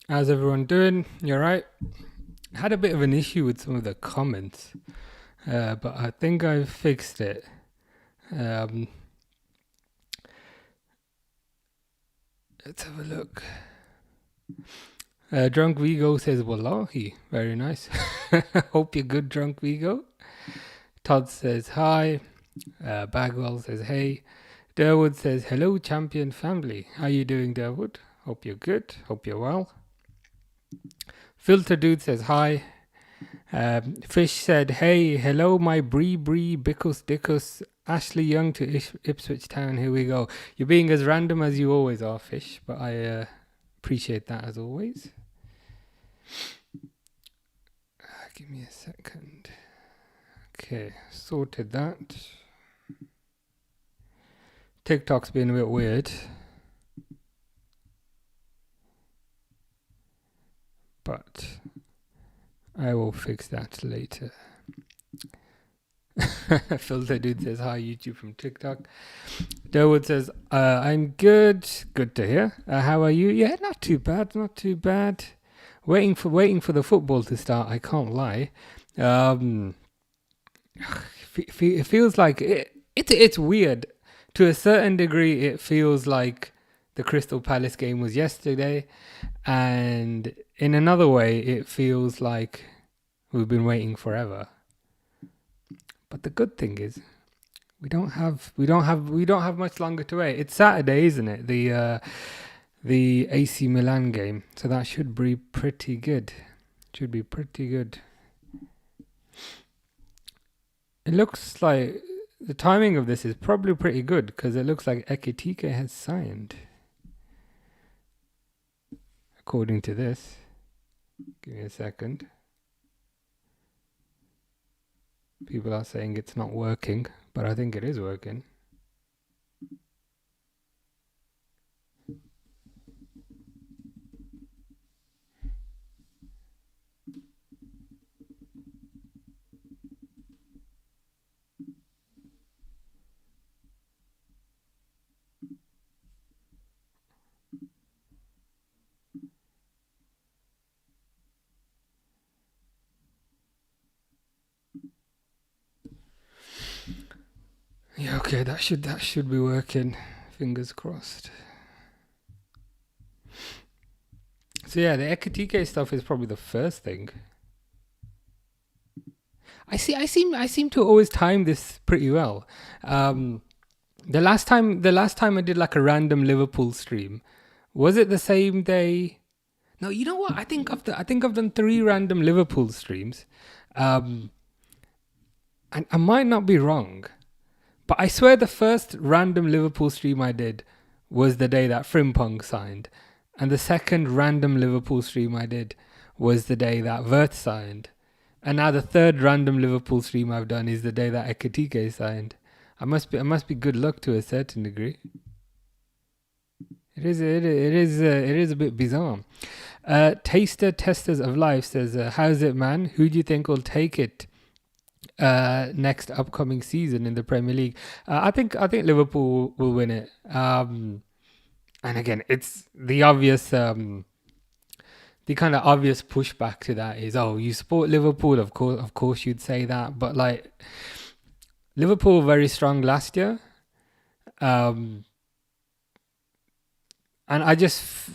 How's everyone doing? You alright? I had a bit of an issue with some of the comments, but I think I fixed it. Um, let's have a look. Drunk Vigo says, Wallahi. Very nice. Hope you're good, Drunk Vigo. Todd says, hi. Bagwell says, hey. Derwood says, hello, champion family. How you doing, Derwood? Hope you're good. Hope you're well. Filter Dude says, hi. Fish said, hey, hello, my Bree, Bickus, Dickus, Ashley Young to Ipswich Town. Here we go. You're being as random as you always are, Fish, but I appreciate that as always. Give me a second. Okay, sorted that. TikTok's been a bit weird, but I will fix that later. Filter Dude says, hi, YouTube from TikTok. Derwood says, I'm good. Good to hear. How are you? Yeah, not too bad. Not too bad. Waiting for the football to start. I can't lie. It feels like it's weird. To a certain degree, it feels like the Crystal Palace game was yesterday, and in another way, it feels like we've been waiting forever. But the good thing is, we don't have much longer to wait. It's Saturday, isn't it? The AC Milan game, so that should be pretty good. Should be pretty good. It looks like the timing of this is probably pretty good because it looks like Ekitike has signed. According to this. Give me a second. People are saying it's not working, but I think it is working. Yeah, okay, that should be working. Fingers crossed. So yeah, the Ekitike stuff is probably the first thing. I seem to always time this pretty well. The last time I did like a random Liverpool stream, was it the same day? No, you know what? I think I've done 3 random Liverpool streams, and I might not be wrong, but I swear the first random Liverpool stream I did was the day that Frimpong signed, and the second random Liverpool stream I did was the day that Wirtz signed, and now the third random Liverpool stream I've done is the day that Ekitike signed. I must be good luck to a certain degree. It is a bit bizarre. Testers of Life says, how's it, man? Who do you think will take it next upcoming season in the Premier League? I think Liverpool will win it. And again, it's the obvious, the kind of obvious pushback to that is, oh, you support Liverpool, of course you'd say that, but like Liverpool very strong last year, and I just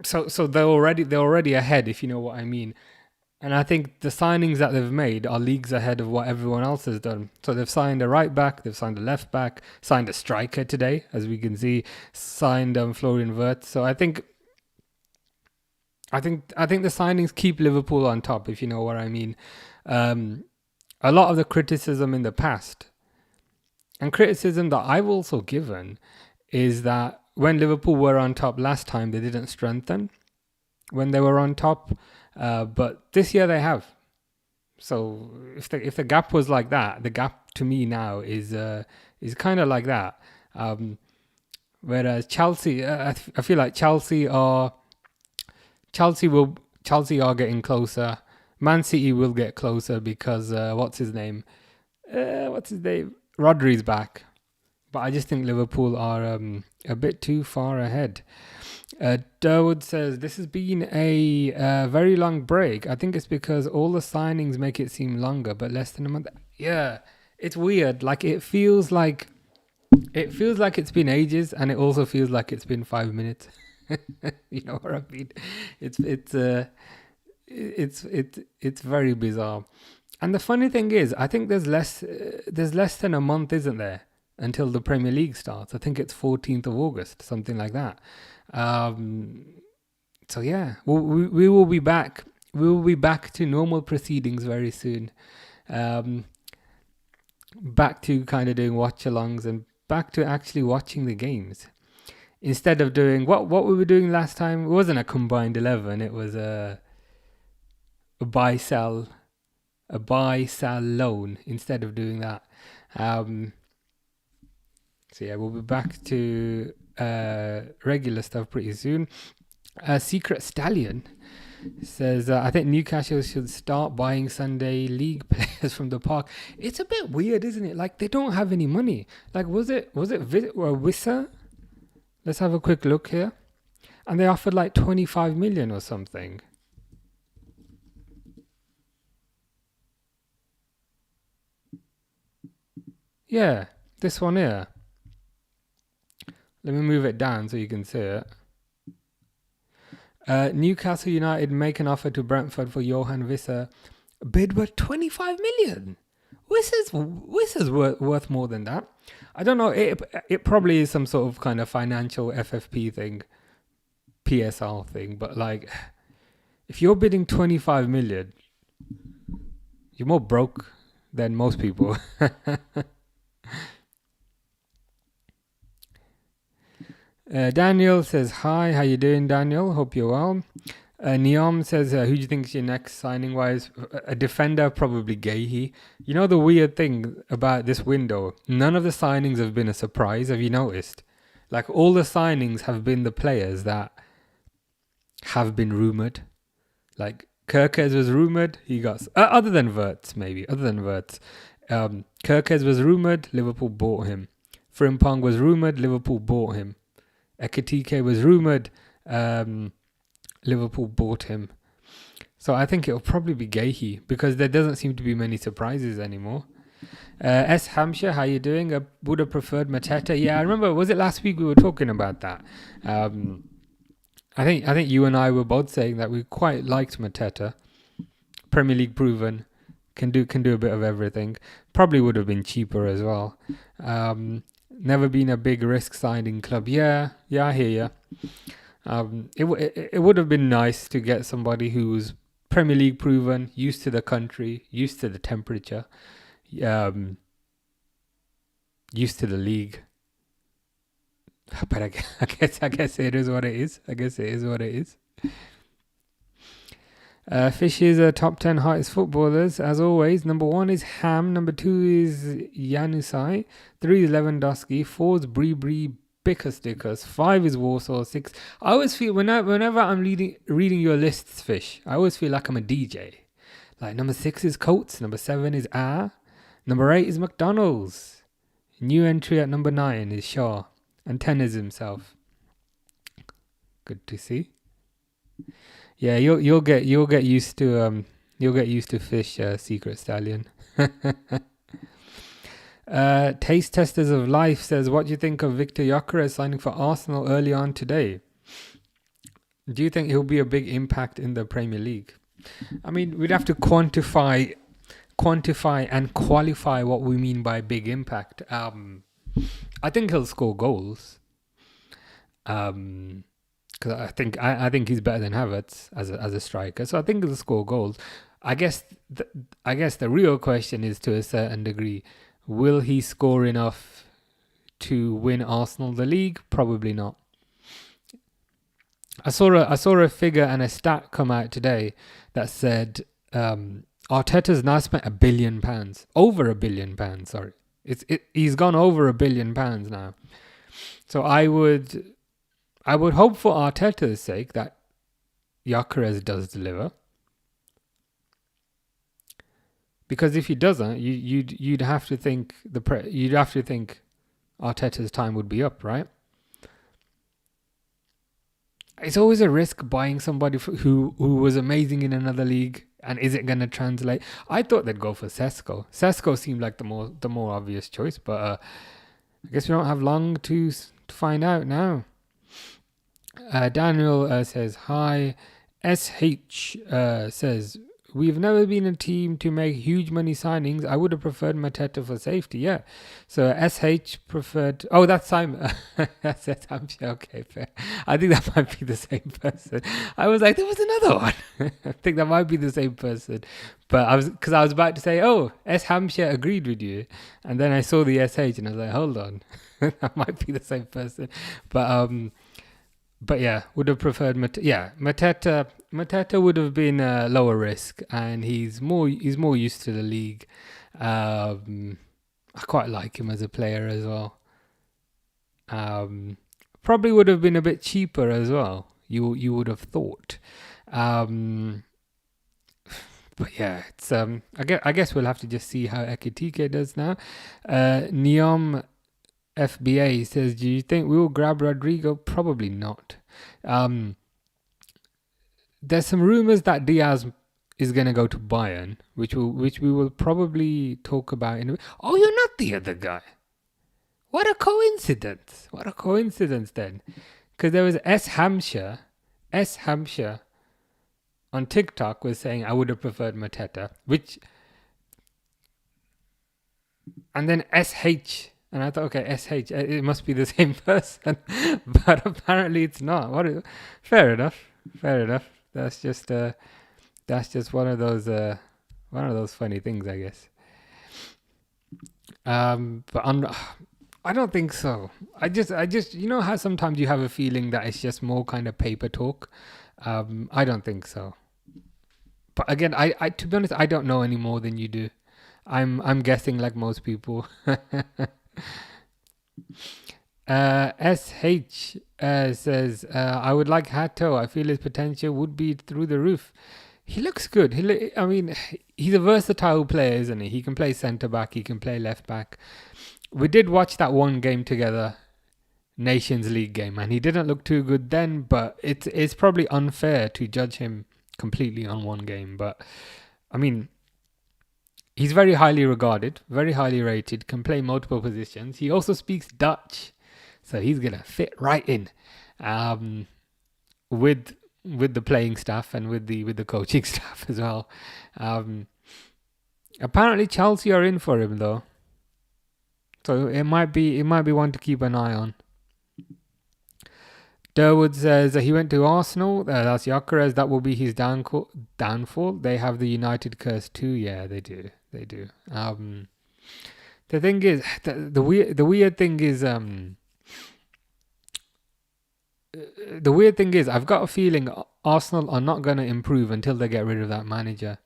so they're already ahead, if you know what I mean. And I think the signings that they've made are leagues ahead of what everyone else has done. So they've signed a right back, they've signed a left back, signed a striker today, as we can see, signed Florian Wirtz. So I think the signings keep Liverpool on top, if you know what I mean. A lot of the criticism in the past, and criticism that I've also given, is that when Liverpool were on top last time, they didn't strengthen when they were on top. But this year they have. So if the gap was like that, the gap to me now is kind of like that. Whereas Chelsea, I feel like Chelsea are getting closer. Man City will get closer because what's his name? Rodri's back. But I just think Liverpool are a bit too far ahead. Durwood says, this has been a very long break. I think it's because all the signings make it seem longer, but less than a month. Yeah, it's weird. Like it feels like it's been ages, and it also feels like it's been 5 minutes. You know what I mean? It's very bizarre. And the funny thing is, I think there's less than a month, isn't there, until the Premier League starts. I think it's 14th of August, something like that. So yeah, we will be back. We will be back to normal proceedings very soon. Back to kind of doing watch-alongs and back to actually watching the games instead of doing what we were doing last time. It wasn't a combined 11. It was a buy sell loan instead of doing that. So yeah, we'll be back to regular stuff pretty soon. Secret Stallion says, I think Newcastle should start buying Sunday league players from the park. It's a bit weird, isn't it? Like they don't have any money. Like was it Wissa? Let's have a quick look here. And they offered like 25 million or something. Yeah, this one here. Let me move it down so you can see it. Newcastle United make an offer to Brentford for Johan Wissa. Bid worth 25 million. Wissa's worth more than that. I don't know. It probably is some sort of kind of financial FFP thing, PSR thing. But like, if you're bidding 25 million, you're more broke than most people. Daniel says, hi, how you doing, Daniel? Hope you're well. Niam says, who do you think is your next signing-wise? A defender, probably Gahey. You know the weird thing about this window? None of the signings have been a surprise. Have you noticed? Like, all the signings have been the players that have been rumoured. Like, Kerkez was rumoured. He got... other than Wirtz, maybe. Other than Wirtz. Kerkez was rumoured. Liverpool bought him. Frimpong was rumoured. Liverpool bought him. Ekitike was rumoured. Liverpool bought him. So I think it'll probably be Gahey because there doesn't seem to be many surprises anymore. S. Hampshire, how you doing? I would have preferred Mateta. Yeah, I remember, was it last week we were talking about that? I think you and I were both saying that we quite liked Mateta. Premier League proven. Can do a bit of everything. Probably would have been cheaper as well. Never been a big risk signing club. Yeah, I hear you. It would have been nice to get somebody who's Premier League proven, used to the country, used to the temperature, used to the league. But I guess it is what it is. Fishes are top 10 highest footballers, as always. Number 1 is Ham. Number 2 is Janusai. 3 is Lewandowski. 4 is Bree Bickerstickers. 5 is Warsaw. 6. I always feel, whenever I'm reading your lists, Fish, I always feel like I'm a DJ. Like, number 6 is Coates. Number 7 is Number 8 is McDonald's. New entry at number 9 is Shaw. And 10 is himself. Good to see. Yeah, you'll get used to Fish, Secret Stallion. Taste Testers of Life says, what do you think of Victor Gyökeres signing for Arsenal early on today? Do you think he'll be a big impact in the Premier League? I mean, we'd have to quantify and qualify what we mean by big impact. I think he'll score goals. Because I think he's better than Havertz as a striker, so I think he'll score goals. I guess the real question is, to a certain degree, will he score enough to win Arsenal the league? Probably not. I saw a figure and a stat come out today that said Arteta's now spent £1 billion, over £1 billion. Sorry, he's gone over £1 billion now. So I would hope for Arteta's sake that Gyökeres does deliver. Because if he doesn't, you'd have to think Arteta's time would be up, right? it's always a risk buying somebody who was amazing in another league, and is it going to translate? I thought they'd go for Sesko. Sesko seemed like the more obvious choice, but I guess we don't have long to find out now. Daniel says hi. SH says, we've never been a team to make huge money signings. I would have preferred Mateta for safety. Yeah. So SH preferred. Oh, that's Simon. That's Hampshire. Okay, fair. I think that might be the same person. I was like, there was another one. I think that might be the same person. But I was about to say, oh, S Hampshire agreed with you, and then I saw the SH and I was like, hold on, that might be the same person. But yeah, would have preferred Mateta. Mateta would have been lower risk, and he's more used to the league. I quite like him as a player as well. Probably would have been a bit cheaper as well. You would have thought. But yeah, it's I guess we'll have to just see how Ekitike does now. Neom FBA says, do you think we will grab Rodrigo? Probably not. There's some rumors that Diaz is going to go to Bayern, which we will probably talk about in a bit. Oh, you're not the other guy. What a coincidence. What a coincidence then. Because there was S Hampshire on TikTok was saying I would have preferred Mateta, and then SH. And I thought, okay, SH, it must be the same person. But apparently it's not. Fair enough. That's just one of those funny things, I guess. But I don't think so. I just you know how sometimes you have a feeling that it's just more kind of paper talk. I don't think so. But again, I to be honest, I don't know any more than you do. I'm guessing like most people. SH says, I would like Hato. I feel his potential would be through the roof. He looks good. I mean, he's a versatile player, isn't he? He can play centre back. He can play left back. We did watch that one game together, Nations League game, and he didn't look too good then. But it's probably unfair to judge him completely on one game. But I mean, he's very highly regarded, very highly rated, can play multiple positions. He also speaks Dutch, so he's going to fit right in with the playing staff and with the coaching staff as well. Apparently Chelsea are in for him though. So it might be one to keep an eye on. Durwood says he went to Arsenal. That's Gyökeres. That will be his downfall. They have the United curse too. Yeah, they do. The thing is, the weird thing is, I've got a feeling Arsenal are not going to improve until they get rid of that manager.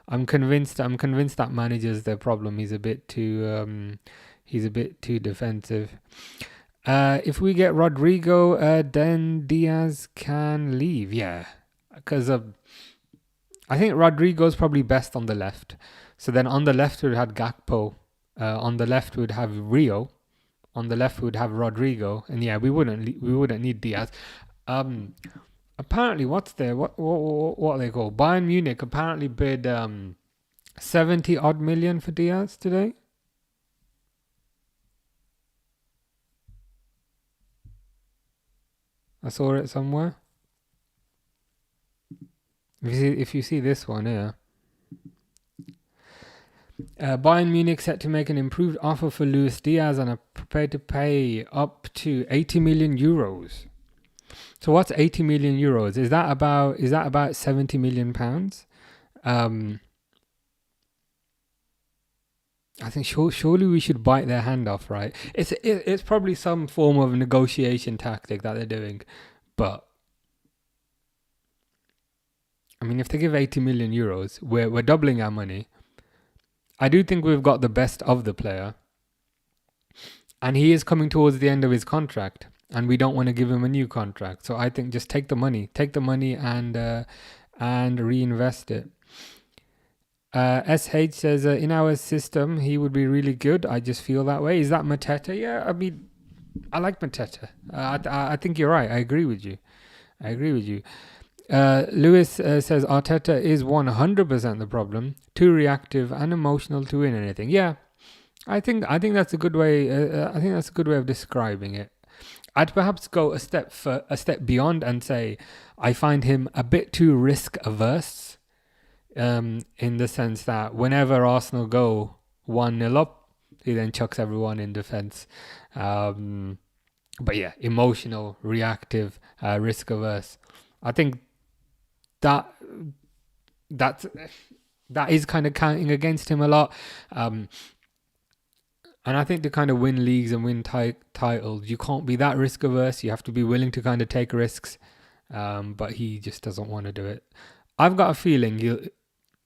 I'm convinced that manager's their problem. He's a bit too defensive. If we get Rodrigo, then Diaz can leave. Yeah, because I think Rodrigo's probably best on the left. So then on the left we'd have Gakpo. On the left we'd have Rio. On the left we'd have Rodrigo. And yeah, we wouldn't need Diaz. Apparently, what are they called? Bayern Munich apparently bid 70 odd million for Diaz today. I saw it somewhere. If you see this one here. Bayern Munich set to make an improved offer for Luis Diaz and are prepared to pay up to 80 million euros. So what's 80 million euros? Is that about 70 million pounds? I think surely we should bite their hand off, right? It's probably some form of negotiation tactic that they're doing, but I mean, if they give 80 million euros, we're doubling our money. I do think we've got the best of the player, and he is coming towards the end of his contract, and we don't want to give him a new contract. So I think just take the money and reinvest it. SH says, in our system, he would be really good. I just feel that way. Is that Mateta? Yeah, I mean, I like Mateta. I think you're right. I agree with you. I agree with you. Lewis says Arteta is 100% the problem. Too reactive and emotional to win anything. Yeah, I think that's a good way. I think that's a good way of describing it. I'd perhaps go a step beyond and say I find him a bit too risk averse. In the sense that whenever Arsenal go 1-0 up, he then chucks everyone in defence. But yeah, emotional, reactive, risk averse. I think that that that is kind of counting against him a lot. And I think to kind of win leagues and win titles, you can't be that risk averse. You have to be willing to kind of take risks. But he just doesn't want to do it. I've got a feeling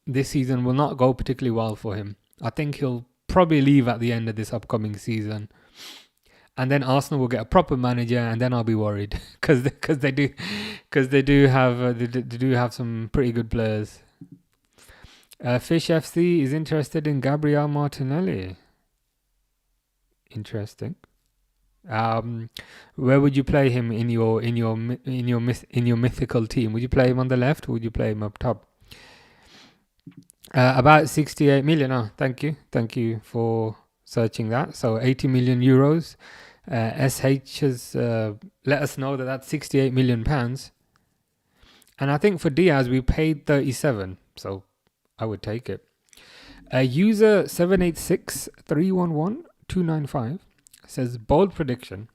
this season will not go particularly well for him. I think he'll probably leave at the end of this upcoming season. And then Arsenal will get a proper manager, and then I'll be worried because they do have some pretty good players. Fish FC is interested in Gabriel Martinelli. Interesting. Where would you play him in your mythical team? Would you play him on the left, or would you play him up top? About 68 million. Oh, thank you for searching that. So 80 million euros. SH has let us know that that's 68 million pounds. And I think for Diaz we paid 37, so I would take it. User 786311295 says bold prediction.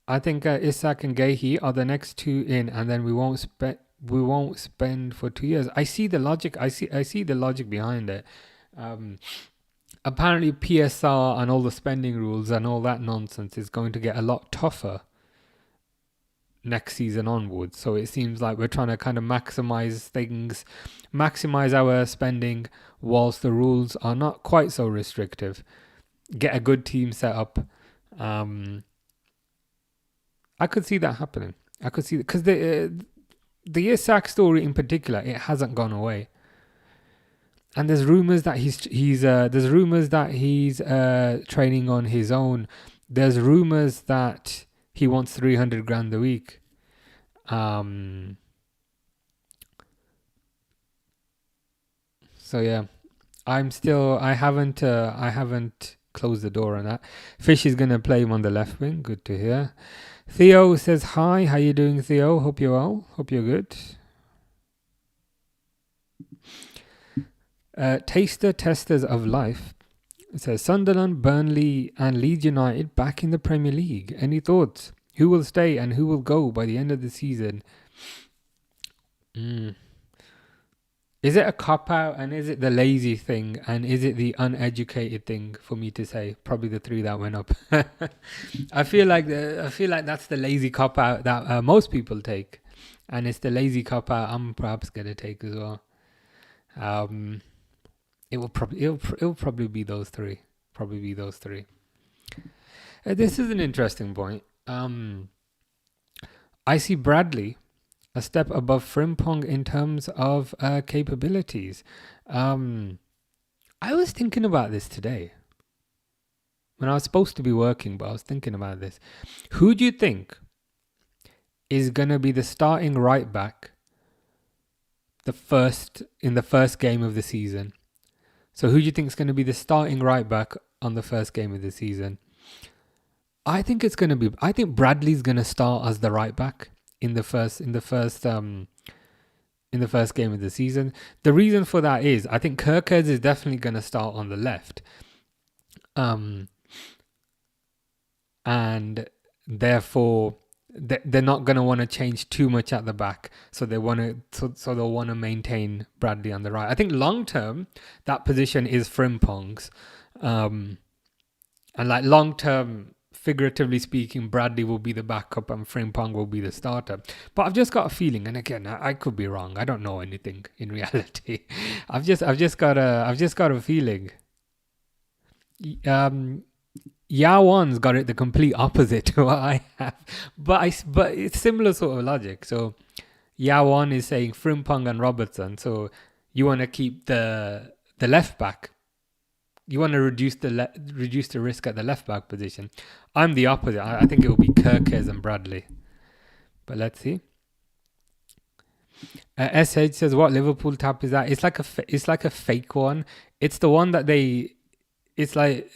I think Isak and Gehi are the next two in, and then we won't spend for 2 years. I see the logic. I see the logic behind it. Apparently PSR and all the spending rules and all that nonsense is going to get a lot tougher next season onwards. So it seems like we're trying to kind of maximize our spending whilst the rules are not quite so restrictive. Get a good team set up. I could see that happening. I could see that because the Isak story in particular, it hasn't gone away. And there's rumors that he's training on his own. There's rumors that he wants 300 grand a week. So yeah, I haven't closed the door on that. Fish is gonna play him on the left wing. Good to hear. Theo says hi. How you doing, Theo? Hope you're well. Hope you're good. Testers of life. It says Sunderland, Burnley and Leeds United back in the Premier League. Any thoughts? Who will stay and who will go by the end of the season? Is it a cop-out, and is it the lazy thing, and is it the uneducated thing for me to say? Probably the three that went up. I feel like that's the lazy cop-out that most people take, and it's the lazy cop-out I'm perhaps going to take as well. It'll probably be those three. This is an interesting point. I see Bradley a step above Frimpong in terms of capabilities. I was thinking about this today when I was supposed to be working, but I was thinking about this. Who do you think is going to be the starting right back in the first game of the season? So who do you think is going to be the starting right back on the first game of the season? I think Bradley's going to start as the right back in the first game of the season. The reason for that is I think Kirkers is definitely going to start on the left. And therefore they're not going to want to change too much at the back, so they'll want to maintain Bradley on the right. I think long term that position is Frimpong's, and like long term, figuratively speaking, Bradley will be the backup and Frimpong will be the starter. But I've just got a feeling, and again, I could be wrong. I don't know anything in reality. I've just got a feeling. Yawan's got it the complete opposite to what I have, but it's similar sort of logic. So Yawan is saying Frimpong and Robertson. So you want to keep the left back. You want to reduce the risk at the left back position. I'm the opposite. I think it will be Kirkes and Bradley. But let's see. SH says, what Liverpool tap is that? It's like a fake one. It's the one that it's like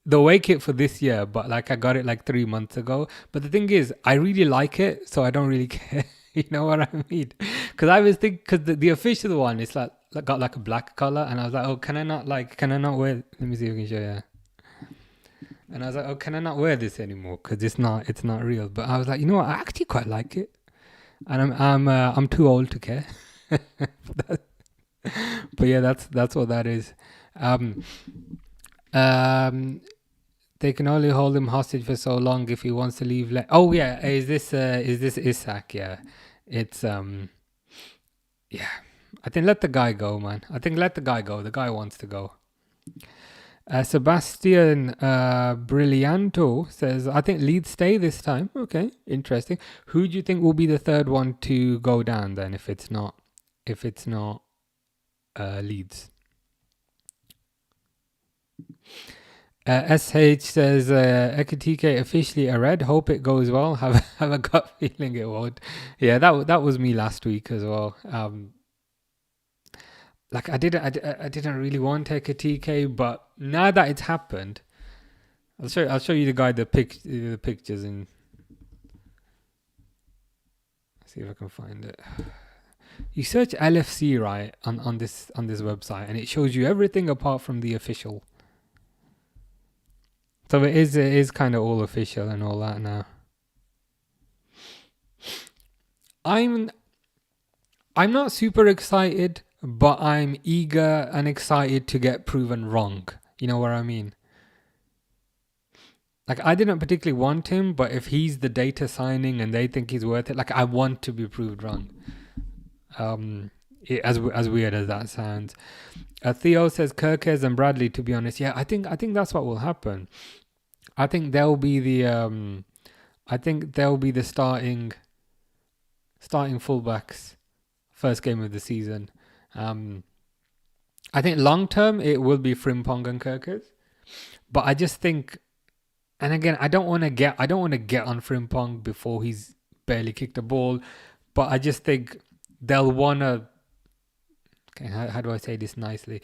the away kit for this year, but like I got it like 3 months ago. But the thing is, I really like it, so I don't really care. You know what I mean? Because I was thinking, because the official one is like got like a black color, and I was like, oh, can I not wear? Let me see if I can show you. And I was like, oh, can I not wear this anymore? Because it's not real. But I was like, you know what? I actually quite like it, and I'm too old to care. But yeah, that's what that is. They can only hold him hostage for so long if he wants to leave. Oh yeah, is this Isak? Yeah, it's yeah. I think let the guy go, man. I think let the guy go. The guy wants to go. Sebastian Brillianto says, I think Leeds stay this time. Okay, interesting. Who do you think will be the third one to go down then if it's not Leeds? SH says, Ekitike officially a red. Hope it goes well. Have a gut feeling it won't. Yeah, that was me last week as well. Like I didn't really want Ekitike, but now that it's happened, I'll show you the guy the pictures and see if I can find it. You search LFC right on this website, and it shows you everything apart from the official. So it is kind of all official and all that now. I'm not super excited, but I'm eager and excited to get proven wrong. You know what I mean? Like, I didn't particularly want him, but if he's the data signing and they think he's worth it, like, I want to be proved wrong. As weird as that sounds. Theo says Kirkes and Bradley, to be honest. Yeah, I think that's what will happen. I think they'll be the starting fullbacks first game of the season. I think long term it will be Frimpong and Kirkes. But I just think, and again, I don't want to get on Frimpong before he's barely kicked a ball, but I just think they'll want to. Okay, how do I say this nicely?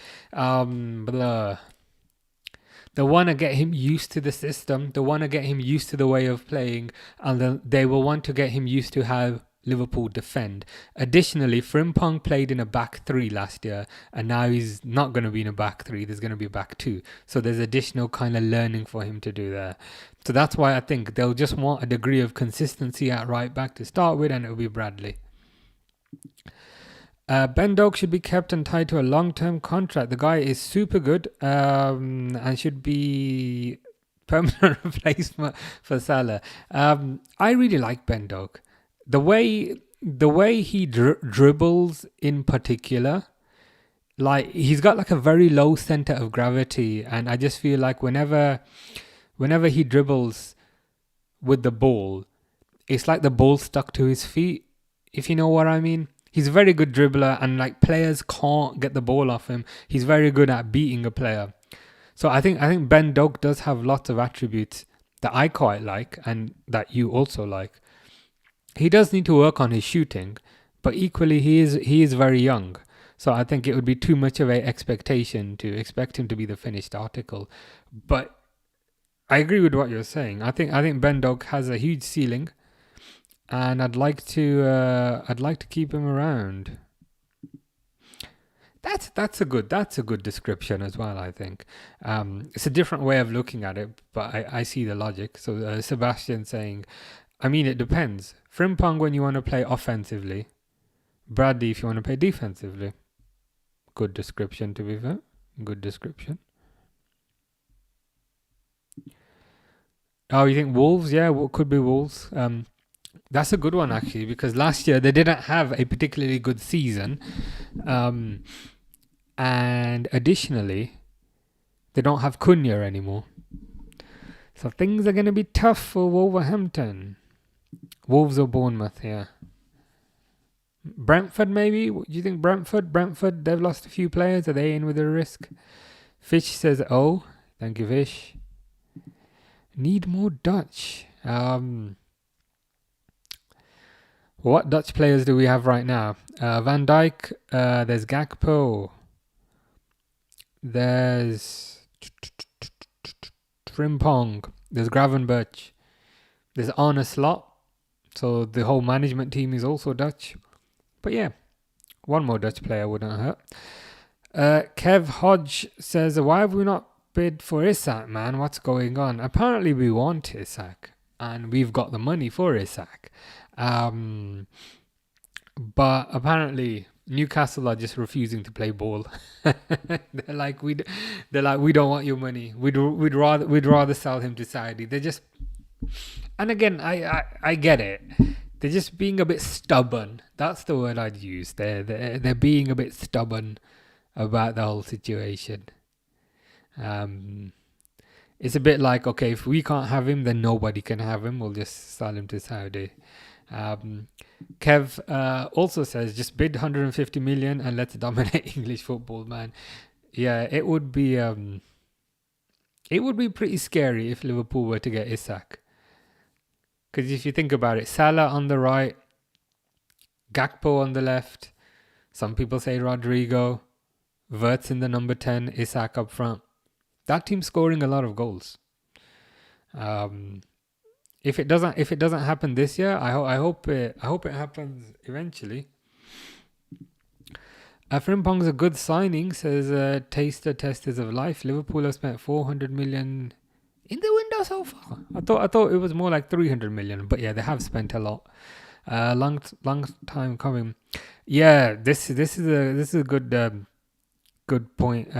They want to get him used to the system. They want to get him used to the way of playing, and then they will want to get him used to how Liverpool defend. Additionally, Frimpong played in a back three last year, and now he's not going to be in a back three. There's going to be a back two. So there's additional kind of learning for him to do there. So that's why I think they'll just want a degree of consistency at right back to start with, and it'll be Bradley. Ben Doak should be kept and tied to a long-term contract. The guy is super good and should be permanent replacement for Salah. I really like Ben Doak. The way he dribbles in particular, like he's got like a very low center of gravity, and I just feel like whenever he dribbles with the ball, it's like the ball stuck to his feet, if you know what I mean. He's a very good dribbler, and like players can't get the ball off him. He's very good at beating a player. So I think Ben Doak does have lots of attributes that I quite like and that you also like. He does need to work on his shooting, but equally he is very young. So I think it would be too much of an expectation to expect him to be the finished article. But I agree with what you're saying. I think Ben Doak has a huge ceiling, and I'd like to keep him around. That's a good description as well. I think it's a different way of looking at it, but I see the logic. So Sebastian saying, I mean, it depends. Frimpong when you want to play offensively, Bradley if you want to play defensively. Good description, to be fair. Good description. Oh, you think Wolves? Yeah, what could be Wolves? That's a good one actually, because last year they didn't have a particularly good season, and additionally, they don't have Cunha anymore. So things are going to be tough for Wolverhampton. Wolves or Bournemouth, yeah. Brentford maybe? Do you think Brentford, they've lost a few players. Are they in with a risk? Fish says, oh, thank you, Fish. Need more Dutch. What Dutch players do we have right now? Van Dijk, there's Gakpo, there's Frimpong, there's Gravenberch, there's Arne Slot. So the whole management team is also Dutch. But yeah, one more Dutch player wouldn't hurt. Kev Hodge says, why have we not bid for Isak, man? What's going on? Apparently we want Isak, and we've got the money for Isak. But apparently Newcastle are just refusing to play ball. they're like we don't want your money. We'd rather sell him to Saudi. They're just, and again, I get it. They're just being a bit stubborn. That's the word I'd use. They're being a bit stubborn about the whole situation. It's a bit like, okay, if we can't have him, then nobody can have him. We'll just sell him to Saudi. Kev also says, just bid 150 million and let's dominate English football, man. Yeah, it would be pretty scary if Liverpool were to get Isak. Because if you think about it, Salah on the right, Gakpo on the left, some people say Rodrigo, Wirtz in the number 10, Isak up front. That team's scoring a lot of goals. If it doesn't happen this year, I hope it happens eventually. Frimpong's a good signing, says Taster Testers of Life. Liverpool have spent 400 million in the window so far. I thought it was more like 300 million, but yeah, they have spent a lot. Long time coming. Yeah, this is a good point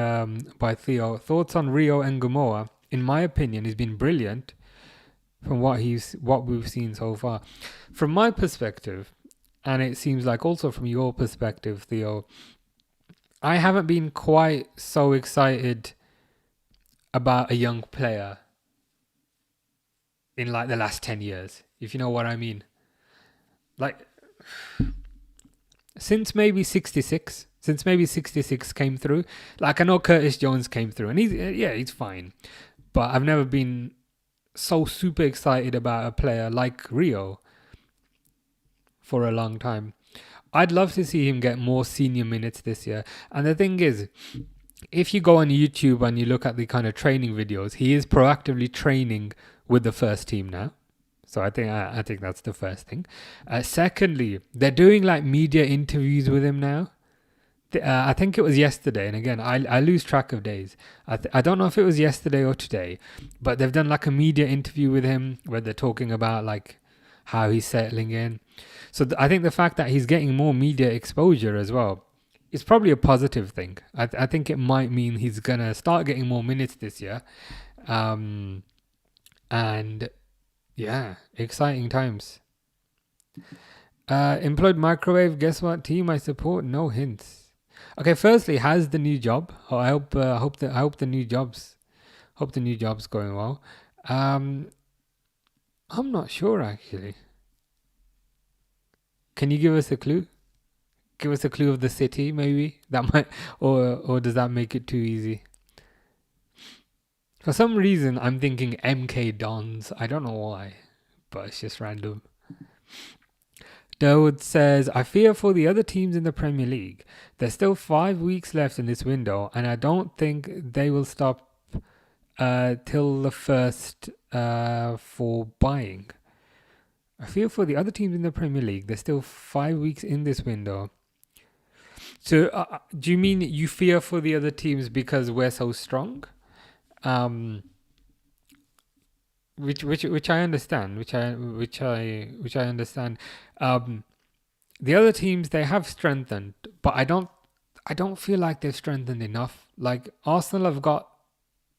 by Theo. Thoughts on Rio Ngumoa? In my opinion, he's been brilliant from what we've seen so far. From my perspective, and it seems like also from your perspective, Theo, I haven't been quite so excited about a young player in like the last 10 years, if you know what I mean. Like, since maybe 66 came through. Like, I know Curtis Jones came through, and he's fine. But I've never been so super excited about a player like Rio for a long time. I'd love to see him get more senior minutes this year. And the thing is, if you go on YouTube and you look at the kind of training videos, he is proactively training with the first team now. So I think that's the first thing. Secondly, they're doing like media interviews with him now. I think it was yesterday, and again, I lose track of days. I don't know if it was yesterday or today, but they've done like a media interview with him where they're talking about like how he's settling in. So I think the fact that he's getting more media exposure as well is probably a positive thing. I think it might mean he's gonna start getting more minutes this year, and yeah, exciting times. Employed Microwave, guess what team I support? No hints. Okay, firstly, how's the new job? I hope the new job's going well. I'm not sure actually. Can you give us a clue? Give us a clue of the city, maybe that might, or does that make it too easy? For some reason, I'm thinking MK Dons. I don't know why, but it's just random. Dawood says, I fear for the other teams in the Premier League. There's still 5 weeks left in this window, and I don't think they will stop till the first for buying. I fear for the other teams in the Premier League. There's still 5 weeks in this window. So, do you mean you fear for the other teams because we're so strong? Which I understand. Which I understand. The other teams, they have strengthened, but I don't feel like they've strengthened enough. Like Arsenal have got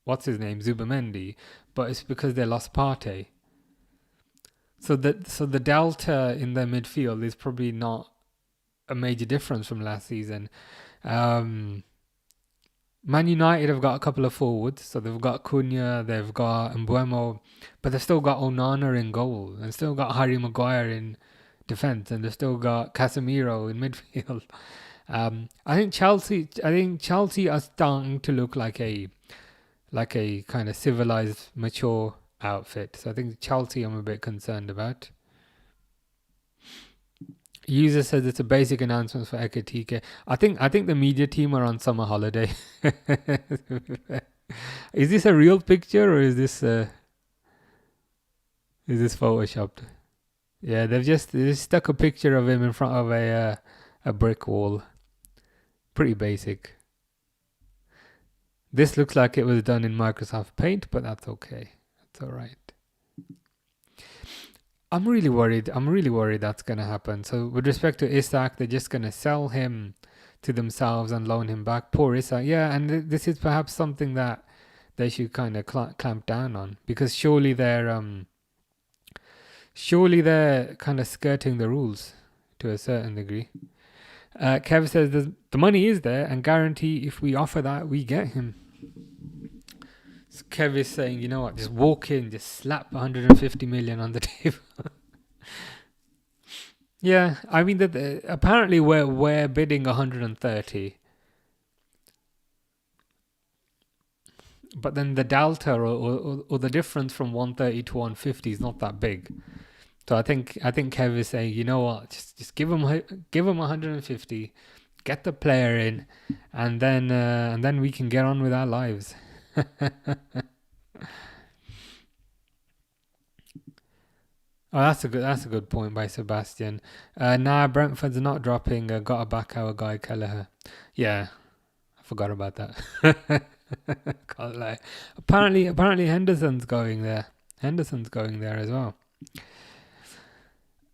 what's his name, Zubamendi, but it's because they lost Partey. So the delta in their midfield is probably not a major difference from last season. Man United have got a couple of forwards, so they've got Cunha, they've got Mbuemo, but they've still got Onana in goal, and still got Harry Maguire in defense, and they've still got Casemiro in midfield. I think Chelsea are starting to look like a kind of civilized, mature outfit. So I think Chelsea I'm a bit concerned about. User says it's a basic announcement for Ekitike. I think the media team are on summer holiday. Is this a real picture or is this photoshopped? Yeah, they just stuck a picture of him in front of a brick wall. Pretty basic. This looks like it was done in Microsoft Paint, but that's okay. That's all right. I'm really worried. I'm really worried that's going to happen. So with respect to Isak, they're just going to sell him to themselves and loan him back. Poor Isak. Yeah, and this is perhaps something that they should kind of clamp down on, because surely they're kind of skirting the rules to a certain degree. Kev says the money is there and guarantee if we offer that, we get him. So Kev is saying, you know what, just walk in, just slap 150 million on the table. Yeah, I mean, apparently we're bidding 130. But then the delta or the difference from 130 to 150 is not that big. So I think Kev is saying, you know what, just give him 150, get the player in, and then we can get on with our lives. Oh, that's a good point by Sebastian. Nah, Brentford's not dropping. Got to back our guy Kelleher. Yeah, I forgot about that. Can't lie. Apparently Henderson's going there. Henderson's going there as well.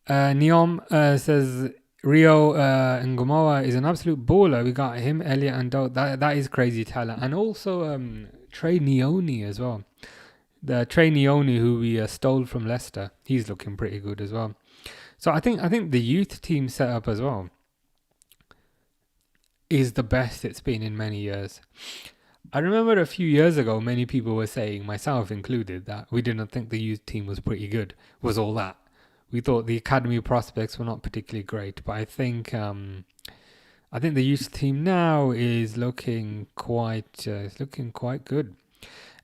Neom says Rio Ngumoa is an absolute baller. We got him, Elliot, and Doe. That is crazy talent, and also Trey Neone as well. The Trey Neone who we stole from Leicester, he's looking pretty good as well. So I think the youth team setup as well is the best it's been in many years. I remember a few years ago, many people were saying, myself included, that we didn't think the youth team was pretty good. Was all that? We thought the academy prospects were not particularly great, but I think the youth team now is looking quite good.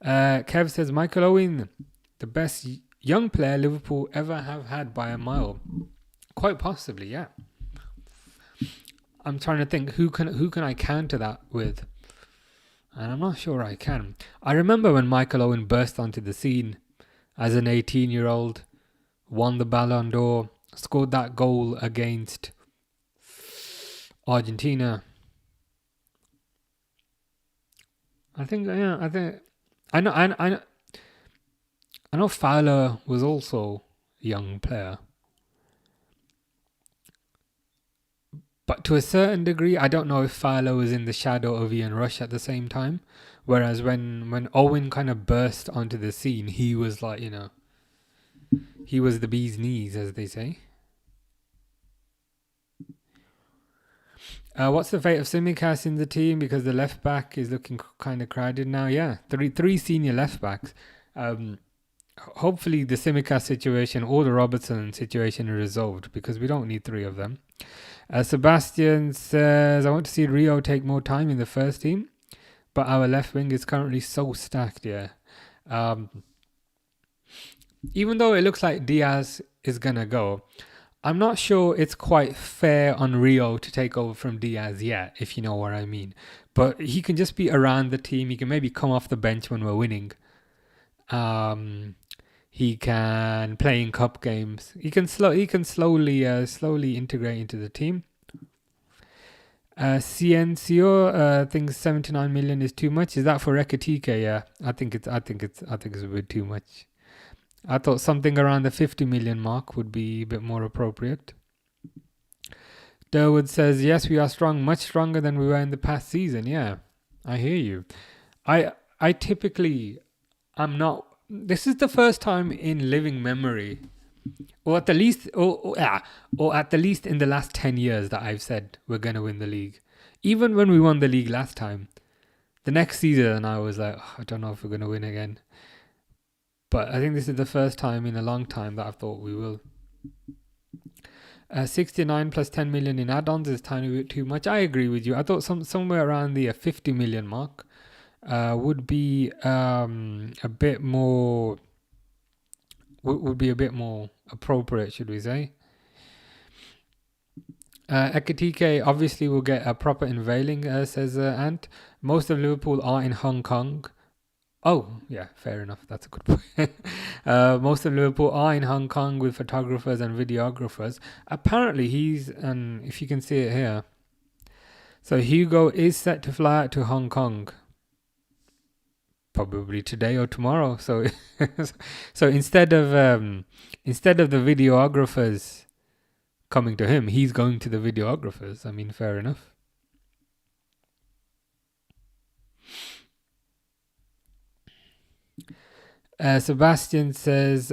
Kev says Michael Owen, the best young player Liverpool ever have had by a mile. Quite possibly, yeah. I'm trying to think who can I counter that with, and I'm not sure I can. I remember when Michael Owen burst onto the scene as an 18-year-old, won the Ballon d'Or, scored that goal against Argentina. I know Fowler was also a young player. But to a certain degree, I don't know if Fowler was in the shadow of Ian Rush at the same time. Whereas when Owen kind of burst onto the scene, he was like, he was the bee's knees, as they say. What's the fate of Tsimikas in the team? Because the left back is looking kind of crowded now. Yeah, three senior left backs. Hopefully the Tsimikas situation or the Robertson situation is resolved, because we don't need three of them. Sebastian says, I want to see Rio take more time in the first team, but our left wing is currently so stacked, yeah. Even though it looks like Diaz is going to go, I'm not sure it's quite fair on Rio to take over from Diaz yet, if you know what I mean. But he can just be around the team. He can maybe come off the bench when we're winning. He can play in cup games. He can slowly integrate into the team. Ciencio thinks 79 million is too much. Is that for Ekitike? Yeah, I think it's a bit too much. I thought something around the 50 million mark would be a bit more appropriate. Durwood says, yes, we are strong, much stronger than we were in the past season. Yeah, I hear you. I typically, I'm not. This is the first time in living memory, or at the least, or at the least in the last 10 years, that I've said we're going to win the league. Even when we won the league last time, the next season I was like, I don't know if we're going to win again. But I think this is the first time in a long time that I thought we will. 69 plus 10 million in add-ons is tiny bit too much. I agree with you. I thought somewhere around the 50 million mark would be a bit more. Would be a bit more appropriate, should we say? Ekitike obviously will get a proper unveiling, says Ant. Most of Liverpool are in Hong Kong. Oh, yeah, fair enough. That's a good point. Most of Liverpool are in Hong Kong with photographers and videographers. Apparently, and if you can see it here, so Hugo is set to fly out to Hong Kong, probably today or tomorrow. So, so instead of the videographers coming to him, he's going to the videographers. I mean, fair enough. Sebastian says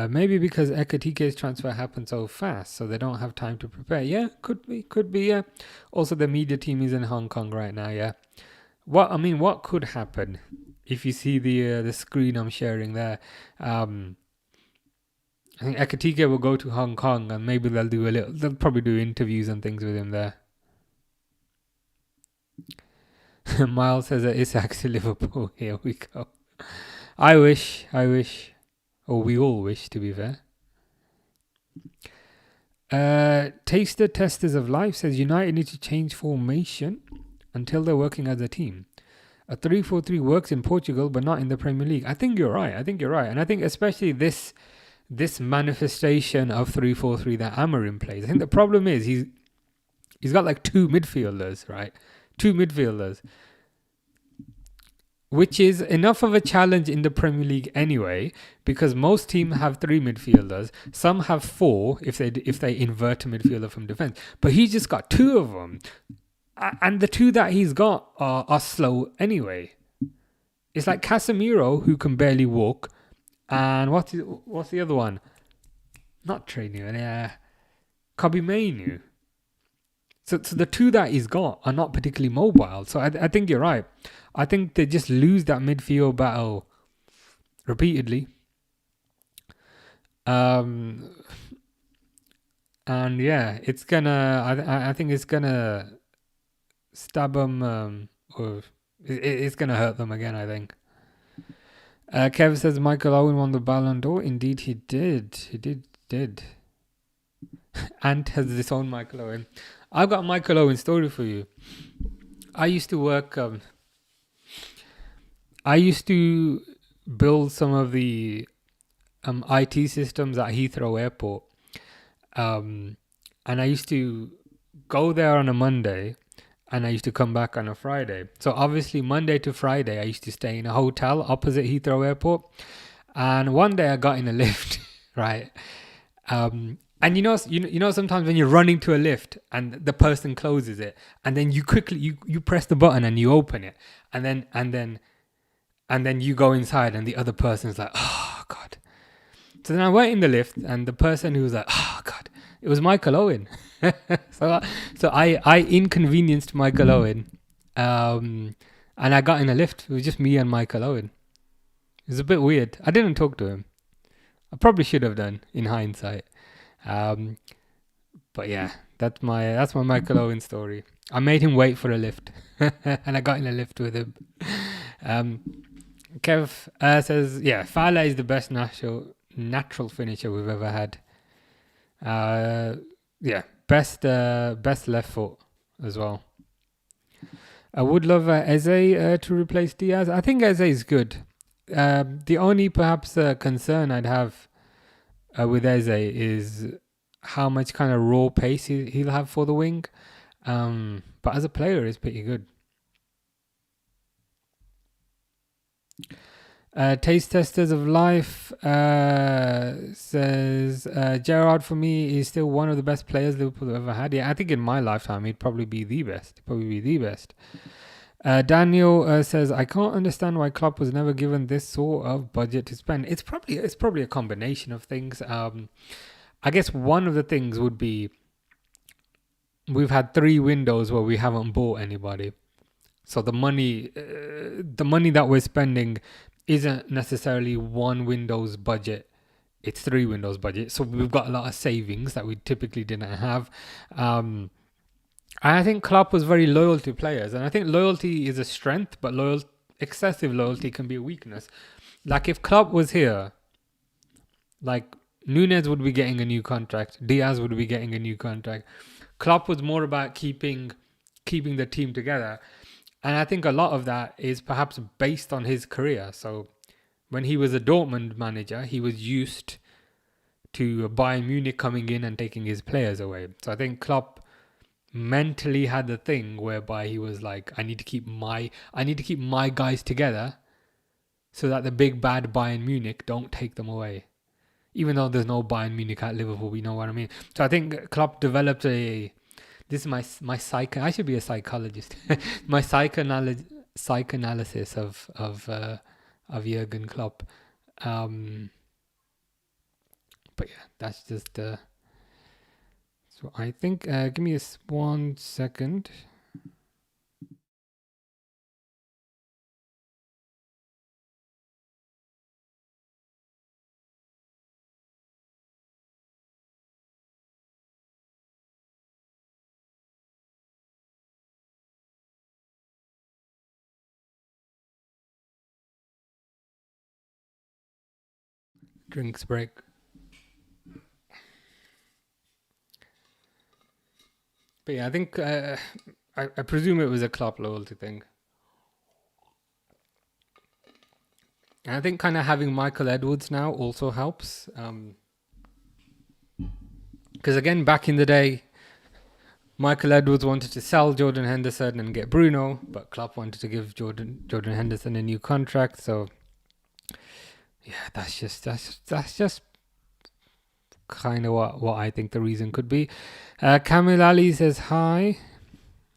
maybe because Ekitike's transfer happened so fast, so they don't have time to prepare. Yeah, could be. Yeah. Also, the media team is in Hong Kong right now. Yeah. What could happen if you see the screen I'm sharing there? I think Ekitike will go to Hong Kong and maybe they'll probably do interviews and things with him there. Miles says that Isak to Liverpool. Here we go. I wish, or we all wish, to be fair. Taster Testers of Life says United need to change formation until they're working as a team. A 3-4-3 works in Portugal, but not in the Premier League. I think you're right. And I think especially this manifestation of 3-4-3 that Amorim plays. I think the problem is he's got like two midfielders, right? Two midfielders, which is enough of a challenge in the Premier League anyway, because most teams have three midfielders. Some have four if they invert a midfielder from defense. But he's just got two of them, and the two that he's got are slow anyway. It's like Casemiro, who can barely walk, and what's the other one? Not Trainu, Kobe Mainu. So the two that he's got are not particularly mobile. So I think you're right. I think they just lose that midfield battle repeatedly. And yeah, it's gonna. I think it's gonna stab them, or it's gonna hurt them again. I think. Kev says Michael Owen won the Ballon d'Or. Indeed, he did. He did. Ant has his own Michael Owen. I've got a Michael Owen story for you. I used to work. I used to build some of the IT systems at Heathrow Airport, and I used to go there on a Monday, and I used to come back on a Friday. So obviously Monday to Friday, I used to stay in a hotel opposite Heathrow Airport. And one day I got in a lift, right? And you know, sometimes when you're running to a lift and the person closes it, and then you quickly you press the button and you open it, and then you go inside, and the other person's like, oh God. So then I went in the lift, and the person who was like, oh God, it was Michael Owen. so I inconvenienced Michael Owen, and I got in a lift. It was just me and Michael Owen. It was a bit weird. I didn't talk to him. I probably should have done in hindsight. But yeah, that's my Michael Owen story. I made him wait for a lift, and I got in a lift with him. Kev says, yeah, Fale is the best natural finisher we've ever had. Yeah, best left foot as well. I would love Eze to replace Diaz. I think Eze is good. The only perhaps concern I'd have with Eze is how much kind of raw pace he'll have for the wing. But as a player, he's pretty good. Taste Testers of Life says Gerrard for me is still one of the best players Liverpool have ever had. Yeah, I think in my lifetime he'd probably be the best. Daniel says I can't understand why Klopp was never given this sort of budget to spend. It's probably a combination of things. I guess one of the things would be we've had 3 windows where we haven't bought anybody. So the money that we're spending isn't necessarily one window's budget. It's 3 windows budget. So we've got a lot of savings that we typically didn't have. I think Klopp was very loyal to players. And I think loyalty is a strength, but excessive loyalty can be a weakness. Like if Klopp was here, like Nunez would be getting a new contract. Diaz would be getting a new contract. Klopp was more about keeping the team together. And I think a lot of that is perhaps based on his career. So when he was a Dortmund manager, he was used to Bayern Munich coming in and taking his players away. So I think Klopp mentally had the thing whereby he was like, I need to keep my guys together so that the big bad Bayern Munich don't take them away. Even though there's no Bayern Munich at Liverpool, we know what I mean. So I think Klopp developed this is my psych. I should be a psychologist. My psychoanalysis of Jurgen Klopp. But yeah, that's just so I think. Give me 1 second. Drinks break. But yeah, I think I presume it was a Klopp loyalty thing. And I think kind of having Michael Edwards now also helps. Because again, back in the day, Michael Edwards wanted to sell Jordan Henderson and get Bruno, but Klopp wanted to give Jordan Henderson a new contract. So yeah, that's just kind of what I think the reason could be. Kamil Ali says hi.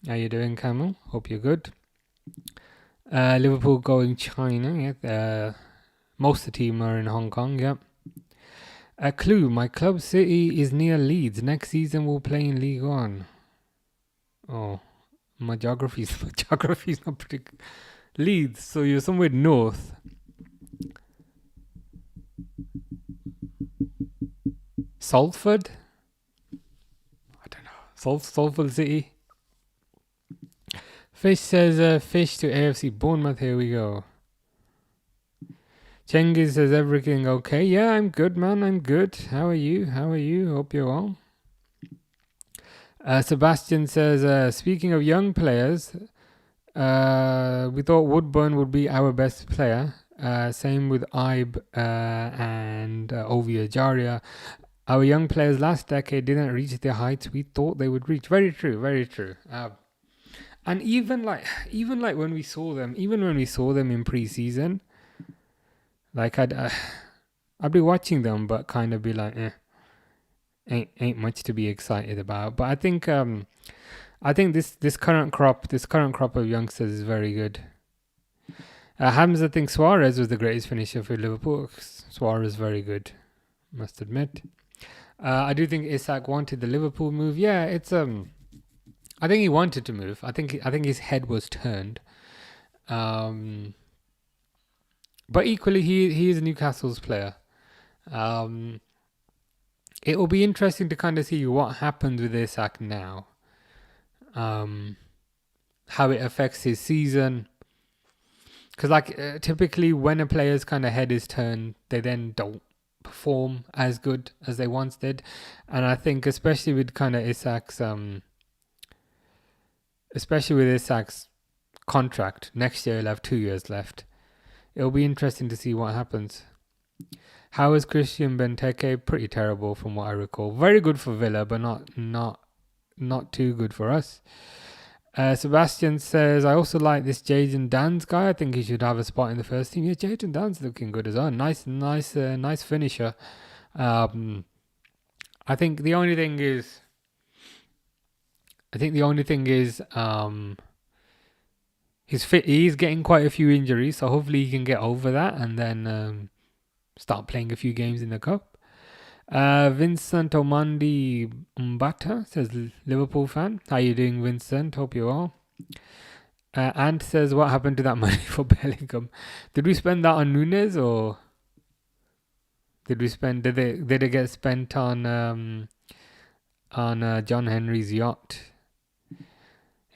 How you doing, Kamil? Hope you're good. Liverpool going China. Yeah. Most of the team are in Hong Kong. Yep. A clue. My club City is near Leeds. Next season we'll play in League One. Oh, my geography's not pretty good. Leeds. So you're somewhere north. Salford? I don't know. Salford City. Fish says fish to AFC Bournemouth. Here we go. Cengiz says everything okay. Yeah, I'm good, man. I'm good. How are you? Hope you're well. Sebastian says, speaking of young players, we thought Woodburn would be our best player. Same with Ibe and Ovia Jaria. Our young players last decade didn't reach the heights we thought they would reach. Very true, very true. And even when we saw them in pre-season, like I'd be watching them, but kind of be like, ain't much to be excited about. But I think this current crop of youngsters is very good. Hamza thinks Suarez was the greatest finisher for Liverpool. Suarez very good, must admit. I do think Isak wanted the Liverpool move. Yeah, it's I think he wanted to move. I think his head was turned. But equally, he is Newcastle's player. It will be interesting to kind of see what happens with Isak now. How it affects his season. Because typically when a player's kind of head is turned, they then don't perform as good as they once did. And I think especially with kind of Isak's contract, next year he'll have 2 years left. It'll be interesting to see what happens. How is Christian Benteke? Pretty terrible from what I recall. Very good for Villa, but not too good for us. Sebastian says, I also like this Jadon Dan's guy. I think he should have a spot in the first team. Yeah, Jadon Dan's looking good as well. Nice finisher. I think the only thing is he's fit. He's getting quite a few injuries, so hopefully he can get over that and then start playing a few games in the cup. Vincent Omandi Mbata says, Liverpool fan. How you doing, Vincent? Hope you're well. Ant says, what happened to that money for Bellingham? Did we spend that on Nunez, or did it get spent on John Henry's yacht?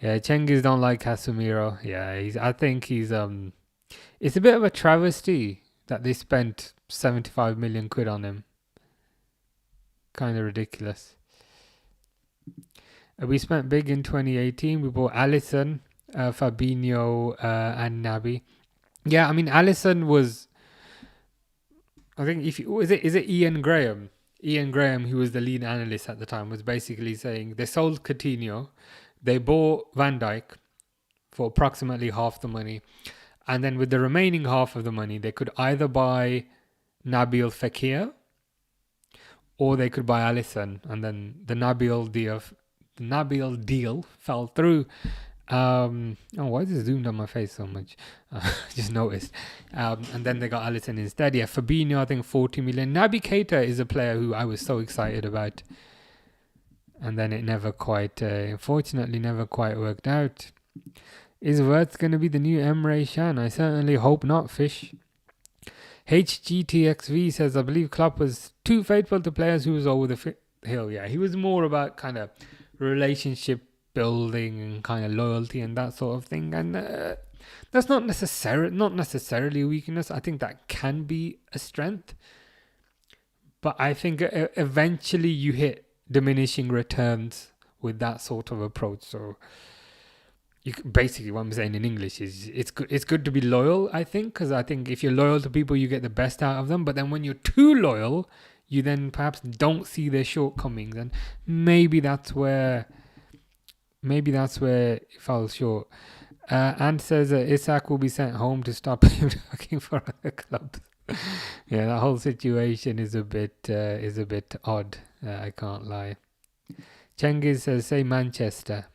Yeah, Cengiz don't like Casemiro. Yeah, I think he's it's a bit of a travesty that they spent 75 million quid on him. Kind of ridiculous. We spent big in 2018. We bought Alisson, Fabinho, and Naby. Yeah, I mean, Alisson was. I think is it Ian Graham? Ian Graham, who was the lead analyst at the time, was basically saying they sold Coutinho, they bought Van Dijk for approximately half the money, and then with the remaining half of the money, they could either buy Nabil Fekir or they could buy Alisson, and then the Nabil deal fell through. Why is it zoomed on my face so much? Just noticed. And then they got Alisson instead. Yeah, Fabinho, I think 40 million. Naby Keita is a player who I was so excited about, and then it never quite, unfortunately, never quite worked out. Is Wirtz going to be the new Emre Can? I certainly hope not, Fish. HGTXV says, I believe Klopp was too faithful to players who was over the hill. Yeah, he was more about kind of relationship building and kind of loyalty and that sort of thing. And that's not necessarily a weakness. I think that can be a strength. But I think eventually you hit diminishing returns with that sort of approach. So basically what I'm saying in English is it's good to be loyal, I think, because I think if you're loyal to people, you get the best out of them. But then when you're too loyal, you then perhaps don't see their shortcomings, and maybe that's where it falls short. And says Isak will be sent home to stop him working for other clubs. Yeah, that whole situation is a bit odd. I can't lie. Cengiz says, say Manchester.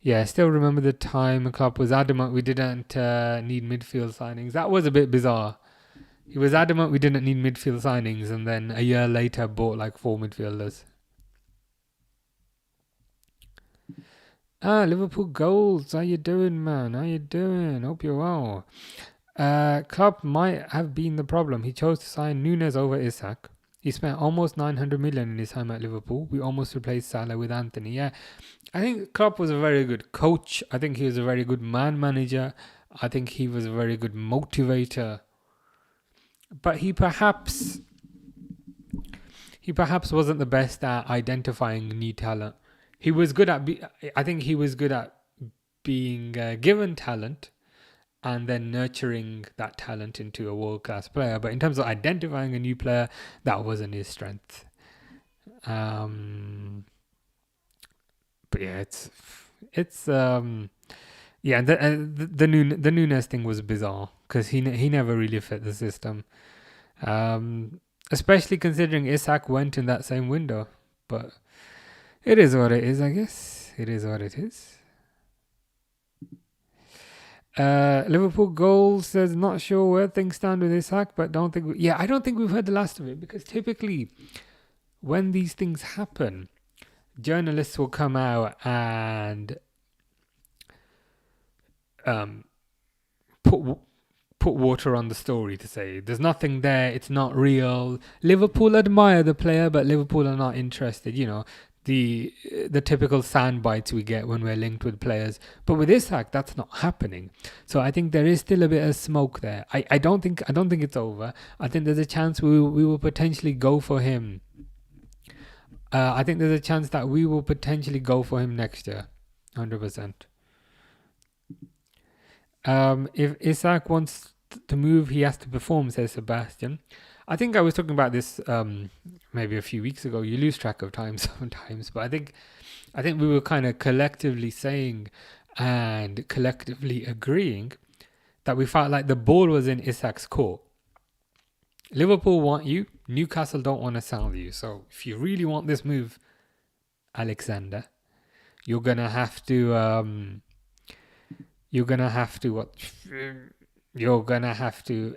Yeah, I still remember the time Klopp was adamant we didn't need midfield signings. That was a bit bizarre. He was adamant we didn't need midfield signings, and then a year later bought like 4 midfielders. Liverpool goals. How you doing, man? How you doing? Hope you're well. Klopp might have been the problem. He chose to sign Nunez over Isak. He spent almost 900 million in his time at Liverpool. We almost replaced Salah with Anthony. Yeah, I think Klopp was a very good coach. I think he was a very good man manager. I think he was a very good motivator. But he perhaps wasn't the best at identifying new talent. He was good at I think he was good at being given talent and then nurturing that talent into a world-class player. But in terms of identifying a new player, that wasn't his strength. But yeah, the Nunez thing was bizarre because he never really fit the system. Especially considering Isak went in that same window. But it is what it is, I guess. It is what it is. Liverpool goal says, not sure where things stand with Isak, but don't think... I don't think we've heard the last of it, because typically when these things happen, journalists will come out and put water on the story to say there's nothing there, it's not real. Liverpool admire the player, but Liverpool are not interested. You know, the typical sound bites we get when we're linked with players. But with Isak, that's not happening. So I think there is still a bit of smoke there. I don't think it's over. I think there's a chance we will potentially go for him. I think there's a chance that we will potentially go for him next year, 100%. If Isak wants to move, he has to perform, says Sebastian. I think I was talking about this maybe a few weeks ago. You lose track of time sometimes, but I think we were kind of collectively saying and collectively agreeing that we felt like the ball was in Isak's court. Liverpool want you, Newcastle don't want to sell you. So if you really want this move, Alexander, you're gonna have to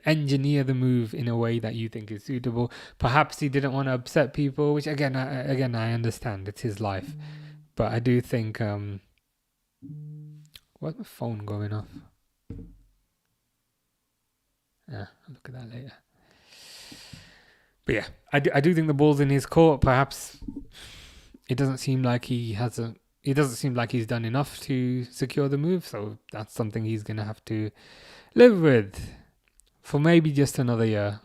engineer the move in a way that you think is suitable. Perhaps he didn't want to upset people, which again I understand. It's his life. But I do think what's my phone going off? I'll look at that later. But yeah, I do think the ball's in his court. Perhaps it doesn't seem like he's done enough to secure the move, so that's something he's going to have to live with for maybe just another year.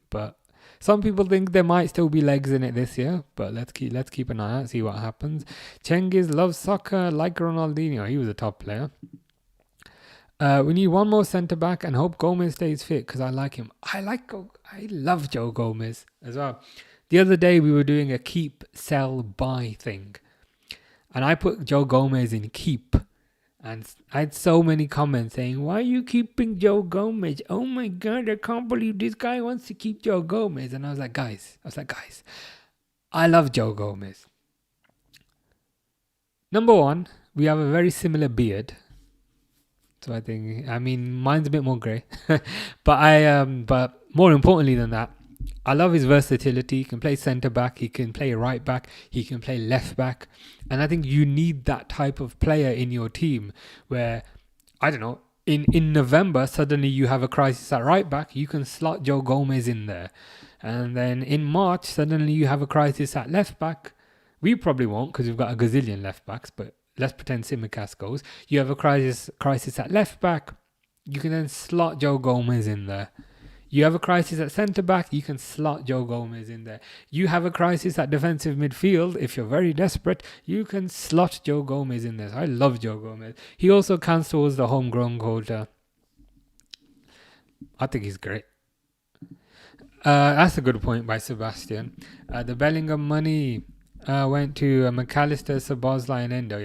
But Some people think there might still be legs in it this year, but let's keep an eye out, see what happens. Cengiz loves soccer like Ronaldinho. He was a top player. We need one more centre back and hope Gomez stays fit because I like him. I love Joe Gomez as well. The other day we were doing a keep, sell, buy thing, and I put Joe Gomez in keep, and I had so many comments saying, "Why are you keeping Joe Gomez? Oh my God, I can't believe this guy wants to keep Joe Gomez." And I was like, guys, I love Joe Gomez. Number one, we have a very similar beard. So I mean, mine's a bit more grey, but more importantly than that, I love his versatility. He can play centre back, he can play right back, he can play left back, and I think you need that type of player in your team. Where I don't know, in November suddenly you have a crisis at right back, you can slot Joe Gomez in there, and then in March suddenly you have a crisis at left back. We probably won't because we've got a gazillion left backs, but let's pretend Simicast goes. You have a crisis at left back. You can then slot Joe Gomez in there. You have a crisis at centre back. You can slot Joe Gomez in there. You have a crisis at defensive midfield. If you're very desperate, you can slot Joe Gomez in there. So I love Joe Gomez. He also cancels the homegrown quota. I think he's great. That's a good point by Sebastian. The Bellingham money went to McAllister, Szoboszlai and Endo.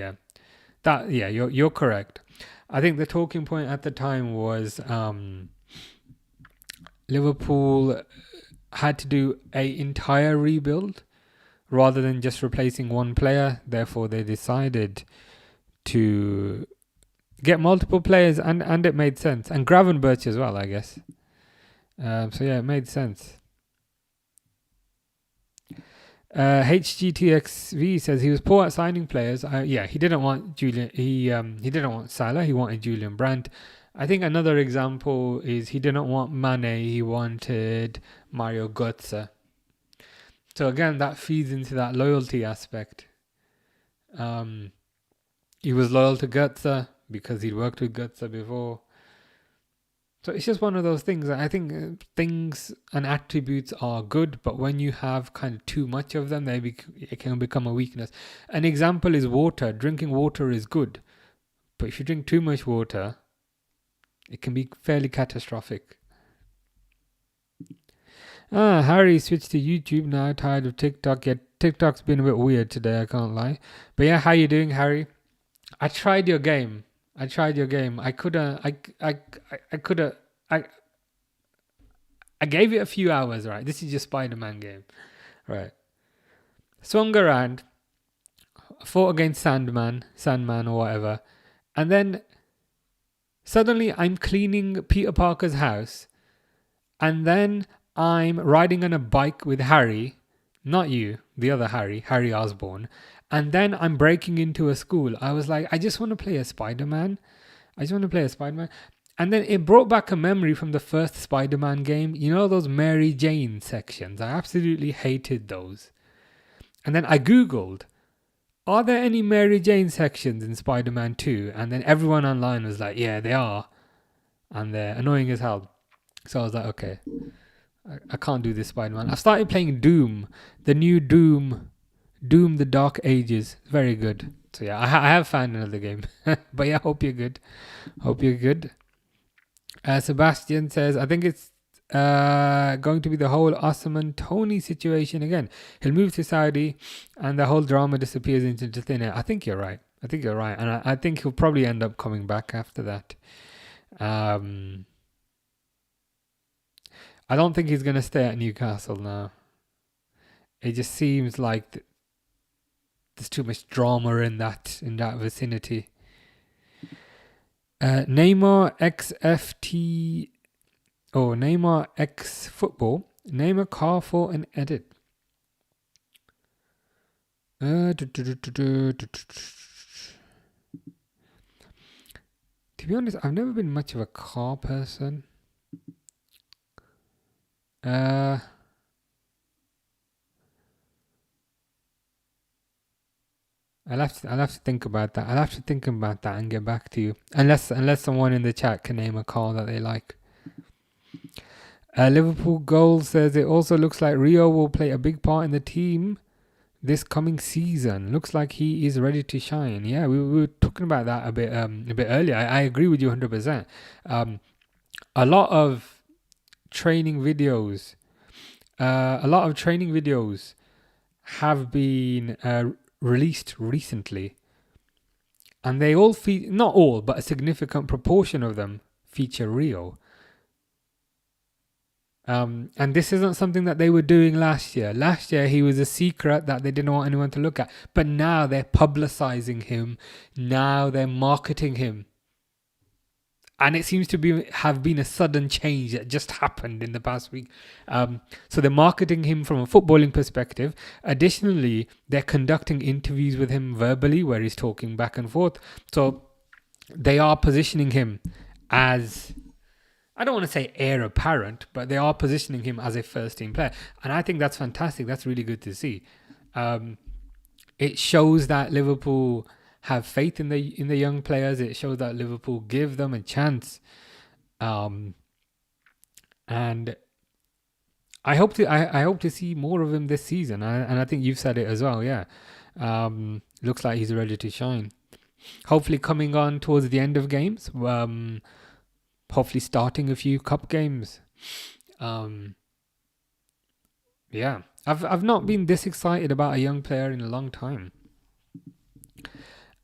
You're correct. I think the talking point at the time was Liverpool had to do an entire rebuild rather than just replacing one player. Therefore, they decided to get multiple players, and it made sense. And Gravenberch as well, I guess. It made sense. HGTXV says he was poor at signing players. He didn't want Julian. He didn't want Salah. He wanted Julian Brandt. I think another example is he didn't want Mane. He wanted Mario Götze. So again, that feeds into that loyalty aspect. He was loyal to Götze because he'd worked with Götze before. So it's just one of those things. I think things and attributes are good, but when you have kind of too much of them, it can become a weakness. An example is water. Drinking water is good, but if you drink too much water, it can be fairly catastrophic. Harry switched to YouTube now, tired of TikTok. Yeah, TikTok's been a bit weird today, I can't lie. But yeah, how you doing, Harry? I tried your game. I gave it a few hours, right? This is your Spider-Man game, right? Swung around, fought against Sandman or whatever, and then suddenly I'm cleaning Peter Parker's house, and then I'm riding on a bike with Harry, not you, the other Harry Osborn, and then I'm breaking into a school. I was like, I just want to play a Spider-Man. And then it brought back a memory from the first Spider-Man game. You know those Mary Jane sections? I absolutely hated those. And then I Googled, are there any Mary Jane sections in Spider-Man 2? And then everyone online was like, yeah, they are. And they're annoying as hell. So I was like, okay, I can't do this Spider-Man. I started playing Doom, the new Doom the Dark Ages. Very good. So yeah, I have found another game. But yeah, hope you're good. Sebastian says, I think it's going to be the whole Osman Tony situation again. He'll move to Saudi and the whole drama disappears into thin air. I think you're right. And I think he'll probably end up coming back after that. I don't think he's going to stay at Newcastle now. It just seems like there's too much drama in that vicinity. Neymar XFT. Oh, Neymar X Football. Name a car for an edit. To be honest, I've never been much of a car person. I'll have to think about that. And get back to you. Unless someone in the chat can name a car that they like. Liverpool Goal says it also looks like Rio will play a big part in the team this coming season. Looks like he is ready to shine. Yeah, we were talking about that a bit earlier. I agree with you 100%. A lot of training videos, have been released recently, and they all not all, but a significant proportion of them feature Rio. And this isn't something that they were doing last year. Last year, he was a secret that they didn't want anyone to look at. But now they're publicizing him. Now they're marketing him. And it seems to have been a sudden change that just happened in the past week. So they're marketing him from a footballing perspective. Additionally, they're conducting interviews with him verbally where he's talking back and forth. So they are positioning him as, I don't want to say heir apparent, but they are positioning him as a first team player. And I think that's fantastic. That's really good to see. It shows that Liverpool have faith in the young players. It shows that Liverpool give them a chance. And I hope to see more of him this season. And I think you've said it as well, yeah. Looks like he's ready to shine. Hopefully coming on towards the end of games. Hopefully starting a few cup games. Yeah, I've not been this excited about a young player in a long time.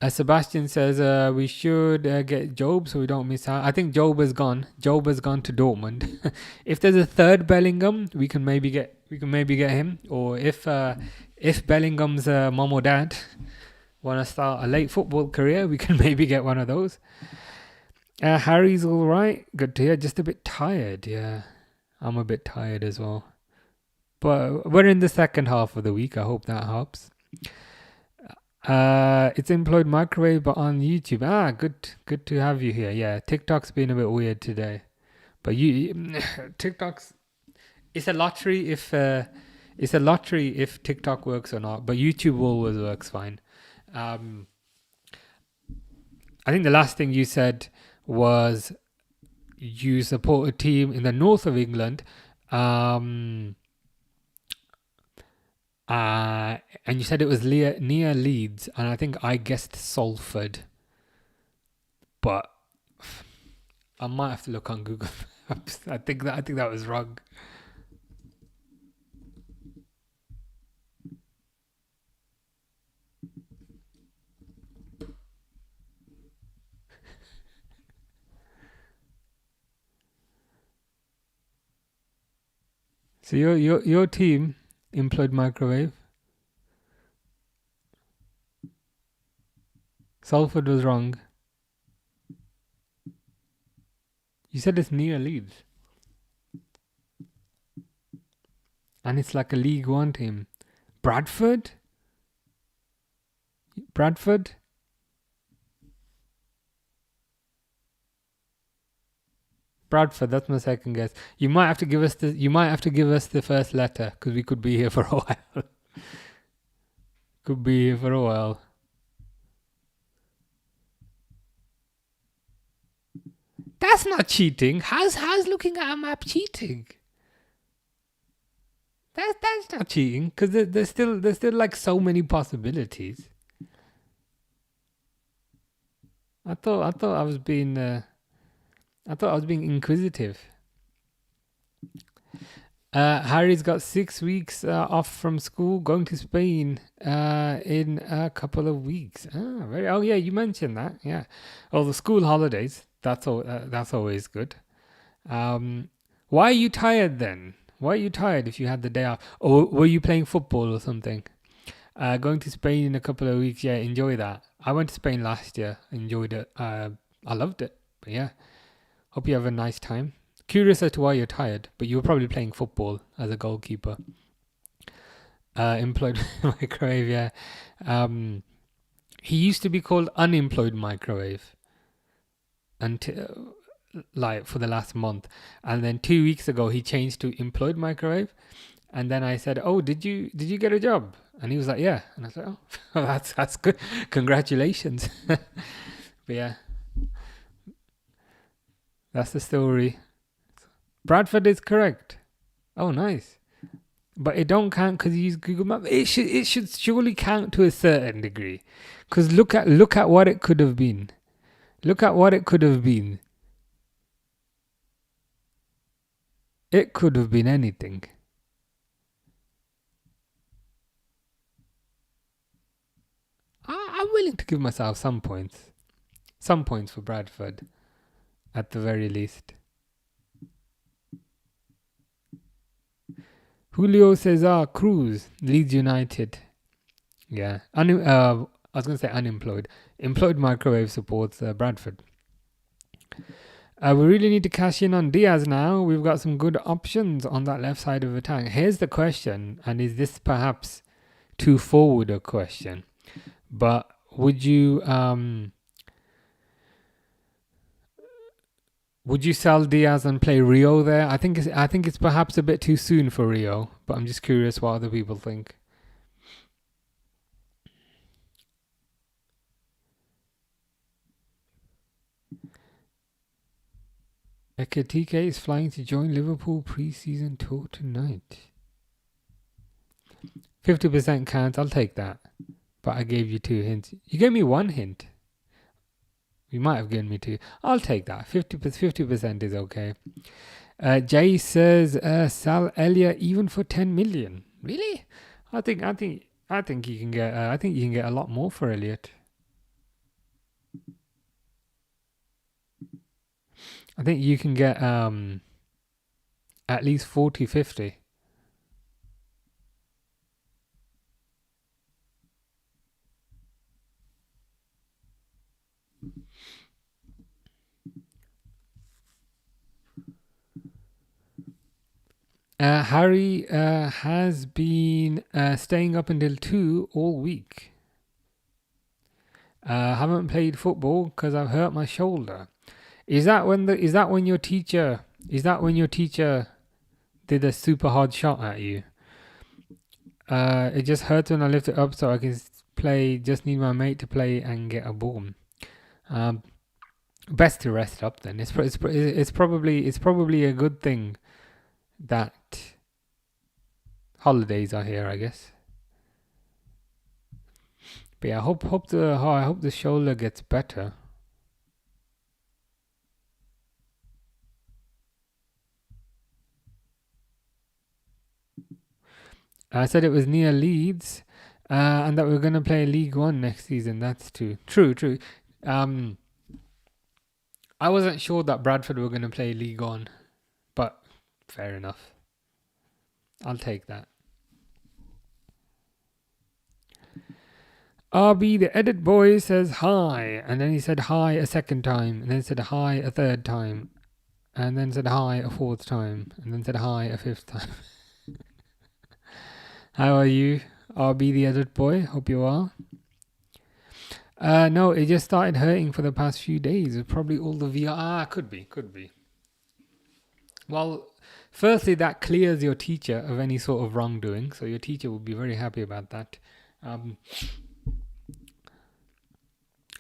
Sebastian says we should get Job so we don't miss out. I think Job has gone. Job has gone to Dortmund. If there's a third Bellingham, we can maybe get him. Or if Bellingham's mom or dad want to start a late football career, we can maybe get one of those. Harry's all right. Good to hear. Just a bit tired. Yeah, I'm a bit tired as well. But we're in the second half of the week. I hope that helps. It's employed microwave, but on YouTube. Good to have you here. Yeah, TikTok's been a bit weird today, but TikTok's it's a lottery if TikTok works or not. But YouTube always works fine. I think the last thing you said was you support a team in the north of England. And you said it was near Leeds, and I think I guessed Salford, but I might have to look on Google Maps. I think that was wrong. So your team employed microwave. Salford was wrong. You said it's near Leeds. And it's like a League One team. Bradford? Bradford, that's my second guess. You might have to give us the first letter, because we could be here for a while. That's not cheating. How's looking at a map cheating? That's not cheating, because there's still like so many possibilities. I thought I was being inquisitive. Harry's got 6 weeks off from school, going to Spain in a couple of weeks. Oh yeah, you mentioned that. Yeah, the school holidays. That's always good. Why are you tired then? Why are you tired if you had the day off? Or were you playing football or something? Going to Spain in a couple of weeks. Yeah, enjoy that. I went to Spain last year. Enjoyed it. I loved it. But yeah, hope you have a nice time. Curious as to why you're tired, but you were probably playing football as a goalkeeper. Employed microwave, yeah. He used to be called unemployed microwave until for the last month, and then 2 weeks ago he changed to employed microwave, and then I said, "Oh, did you get a job?" And he was like, "Yeah," and I said, "Oh, that's good, congratulations." But yeah, that's the story. Bradford is correct. Oh, nice. But it don't count because you use Google Maps. It should surely count to a certain degree. Because look at what it could have been. Look at what it could have been. It could have been anything. I'm willing to give myself some points. Some points for Bradford, at the very least. Julio Cesar Cruz, Leeds United. Yeah. I was going to say unemployed. Employed microwave supports Bradford. We really need to cash in on Diaz now. We've got some good options on that left side of attack. Here's the question, and is this perhaps too forward a question? But would you sell Diaz and play Rio there? I think it's perhaps a bit too soon for Rio, but I'm just curious what other people think. Ekitike is flying to join Liverpool pre-season tour tonight. 50% counts. I'll take that. But I gave you 2 hints. You gave me 1 hint. You might have given me 2. I'll take that. 50% is okay. Jay says sell Elia even for 10 million. Really? I think you can get. I think you can get a lot more for Elliot. I think you can get at least 40, 50. Harry has been staying up until 2 all week. Haven't played football because I've hurt my shoulder. Is that when your teacher did a super hard shot at you? It just hurts when I lift it up so I can play. Just need my mate to play and get a ball. Best to rest up then. It's probably a good thing that holidays are here, I guess. But yeah, I hope the shoulder gets better. I said it was near Leeds, and that we're gonna play League One next season. That's true. True. I wasn't sure that Bradford were gonna play League One, but fair enough. I'll take that. RB, the edit boy, says hi, and then he said hi a second time, and then said hi a third time, and then said hi a fourth time, and then said hi a fifth time. How are you, RB, the edit boy? Hope you are. No, it just started hurting for the past few days. It's probably all the VR. Could be. Well, firstly, that clears your teacher of any sort of wrongdoing, so your teacher will be very happy about that.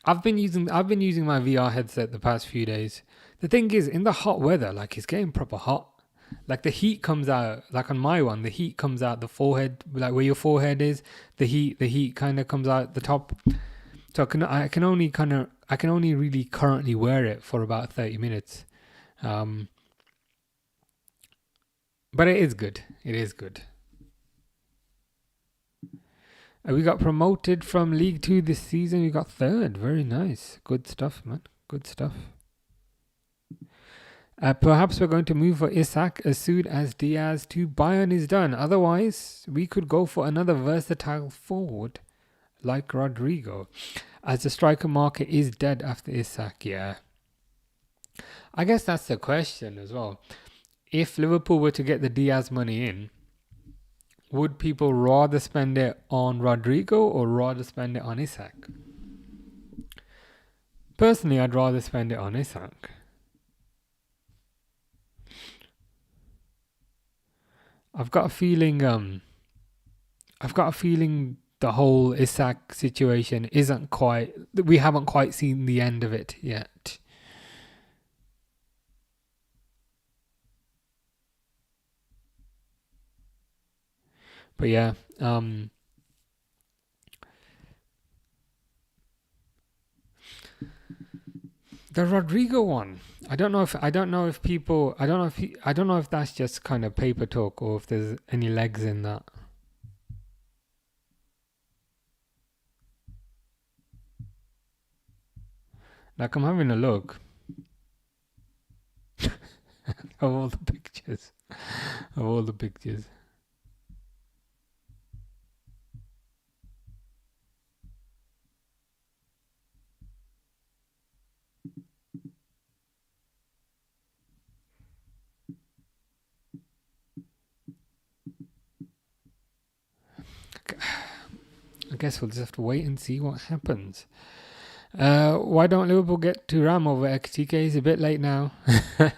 I've been using my VR headset the past few days. The thing is, in the hot weather, like it's getting proper hot. Like the heat comes out, like on my one, the heat comes out the forehead, like where your forehead is. The heat kind of comes out the top. So I can only really currently wear it for about 30 minutes. But it is good. It is good. We got promoted from League 2 this season. We got 3rd. Very nice. Good stuff, man. Good stuff. Perhaps we're going to move for Isak as soon as Diaz to Bayern is done. Otherwise, we could go for another versatile forward like Rodrigo, as the striker market is dead after Isak. Yeah. I guess that's the question as well. If Liverpool were to get the Diaz money in, would people rather spend it on Rodrigo or rather spend it on Isak? Personally, I'd rather spend it on Isak. I've got a feeling the whole Isak situation we haven't quite seen the end of it yet. But yeah, the Rodrigo one. I don't know if people. I don't know if that's just kind of paper talk or if there's any legs in that. Like, I'm having a look of all the pictures. Of all the pictures. I guess we'll just have to wait and see what happens. Why don't Liverpool get to Ram over Ekitike? He's a bit late now.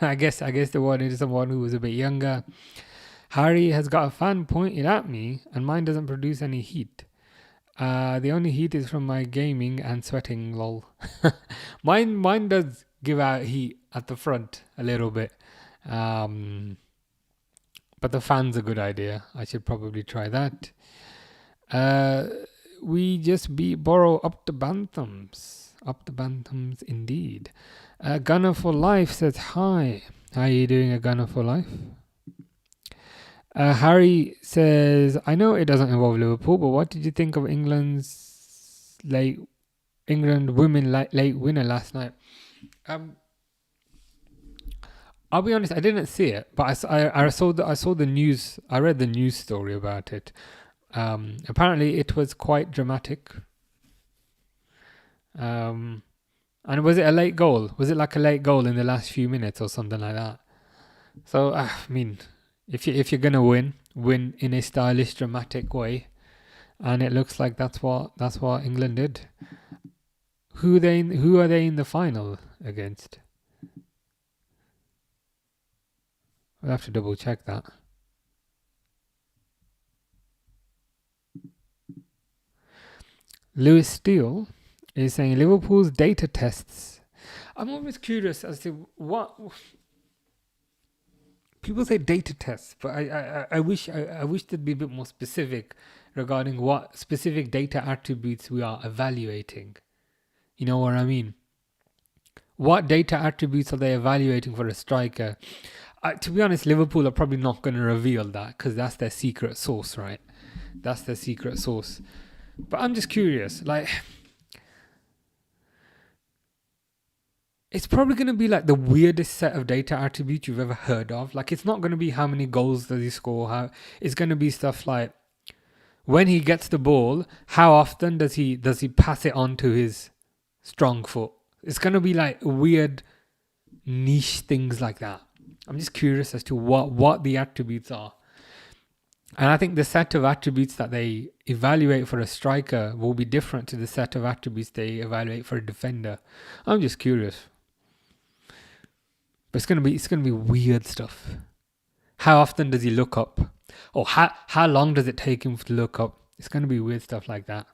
I guess they wanted someone who was a bit younger. Harry has got a fan pointed at me, and mine doesn't produce any heat. The only heat is from my gaming and sweating. Lol. Mine does give out heat at the front a little bit. But the fan's a good idea. I should probably try that. We just beat Borough up the Banthams. Up the Banthams indeed. Gunner for Life says hi. How are you doing, a Gunner for Life? Harry says, I know it doesn't involve Liverpool, but what did you think of England women late winner last night? I'll be honest, I didn't see it, but I saw the news. I read the news story about it. Apparently, it was quite dramatic. And was it a late goal? Was it like a late goal in the last few minutes or something like that? So I mean, if you're gonna win in a stylish, dramatic way, and it looks like that's what England did. Who are they in the final against? I'll have to double check that. Lewis Steele is saying Liverpool's data tests. I'm always curious as to what people say data tests, but I wish they'd be a bit more specific regarding what specific data attributes we are evaluating. You know what I mean? What data attributes are they evaluating for a striker? To be honest, Liverpool are probably not going to reveal that because that's their secret sauce, right? That's their secret sauce. But I'm just curious, like, it's probably going to be like the weirdest set of data attributes you've ever heard of. Like, it's not going to be how many goals does he score. It's going to be stuff like when he gets the ball, how often does he pass it on to his strong foot? It's going to be like weird niche things like that. I'm just curious as to what the attributes are. And I think the set of attributes that they evaluate for a striker will be different to the set of attributes they evaluate for a defender. I'm just curious. But it's gonna be weird stuff. How often does he look up? Or how long does it take him to look up? It's gonna be weird stuff like that.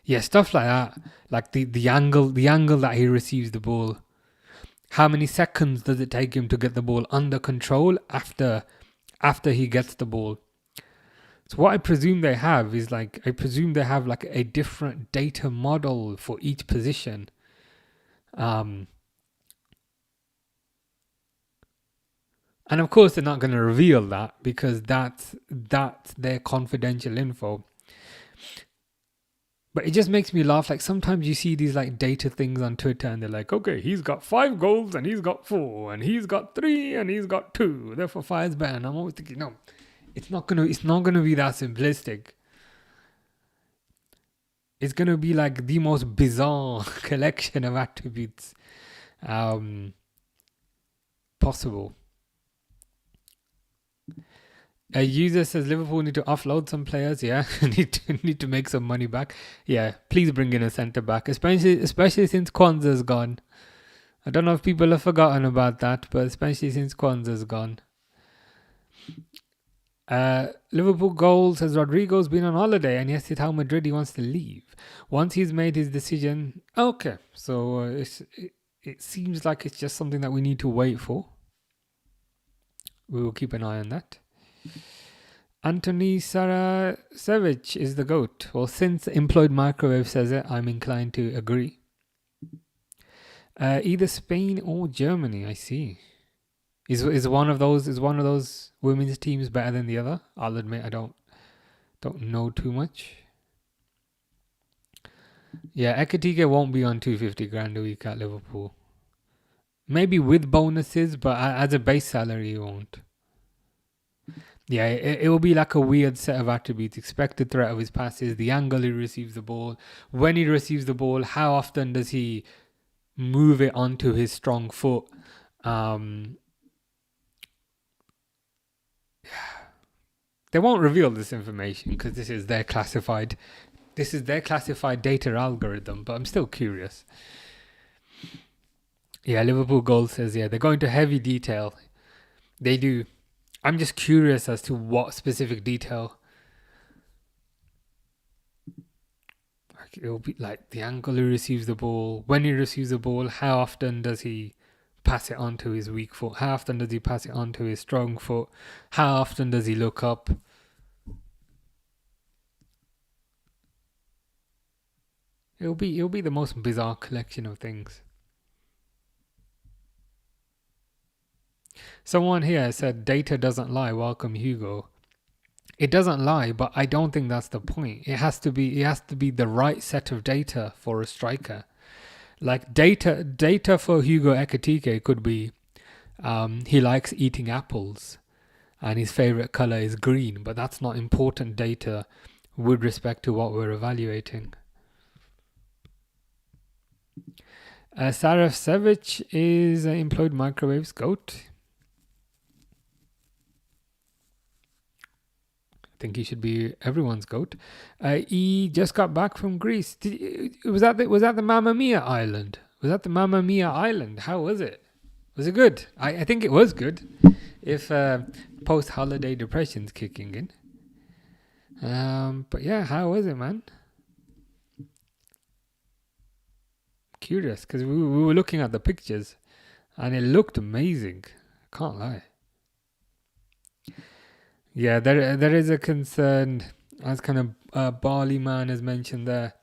Yeah, stuff like that. Like the angle that he receives the ball. How many seconds does it take him to get the ball under control after he gets the ball? So what I presume they have is like a different data model for each position. And of course they're not going to reveal that because that's their confidential info. But it just makes me laugh. Like sometimes you see these like data things on Twitter and they're like, okay, he's got 5 goals and he's got 4 and he's got 3 and he's got 2. Therefore 5 is better. And I'm always thinking, no, it's not gonna be that simplistic. It's gonna be like the most bizarre collection of attributes possible. A user says Liverpool need to offload some players. Yeah, need to make some money back. Yeah, please bring in a centre back, especially since Kwanzaa's gone. I don't know if people have forgotten about that, but especially since Kwanzaa's gone. Liverpool goal says Rodrigo's been on holiday and yes, it's how Madrid he wants to leave. Once he's made his decision, okay. So it seems like it's just something that we need to wait for. We will keep an eye on that. Anthony Sarasevic is the GOAT. Well, since Employed Microwave says it, I'm inclined to agree. Either Spain or Germany, I see. Is one of those women's teams better than the other? I'll admit I don't know too much. Yeah, Ekitike won't be on 250 grand a week at Liverpool. Maybe with bonuses, but as a base salary, he won't. Yeah, it will be like a weird set of attributes. Expected threat of his passes, the angle he receives the ball, when he receives the ball, how often does he move it onto his strong foot. They won't reveal this information because this is their classified data algorithm, but I'm still curious. Yeah, Liverpool Gold says, yeah, they're going to heavy detail. They do. I'm just curious as to what specific detail. Like, it'll be like the angle he receives the ball, when he receives the ball, how often does he pass it onto his weak foot, how often does he pass it onto his strong foot, how often does he look up. It'll be the most bizarre collection of things. Someone here said data doesn't lie. Welcome, Hugo. It doesn't lie, but I don't think that's the point. It has to be the right set of data for a striker. Like data for Hugo Ekitike could be he likes eating apples and his favorite color is green, but that's not important data with respect to what we're evaluating. Sarasevic is Employed Microwave's GOAT. I think he should be everyone's GOAT. He just got back from Greece. Was that the Mamma Mia Island? Was that the Mamma Mia Island? How was it? Was it good? I think it was good. If post-holiday depression's kicking in. But yeah, how was it, man? Curious, because we were looking at the pictures and it looked amazing. I can't lie. Yeah, there is a concern, as kind of Barley Man has mentioned there.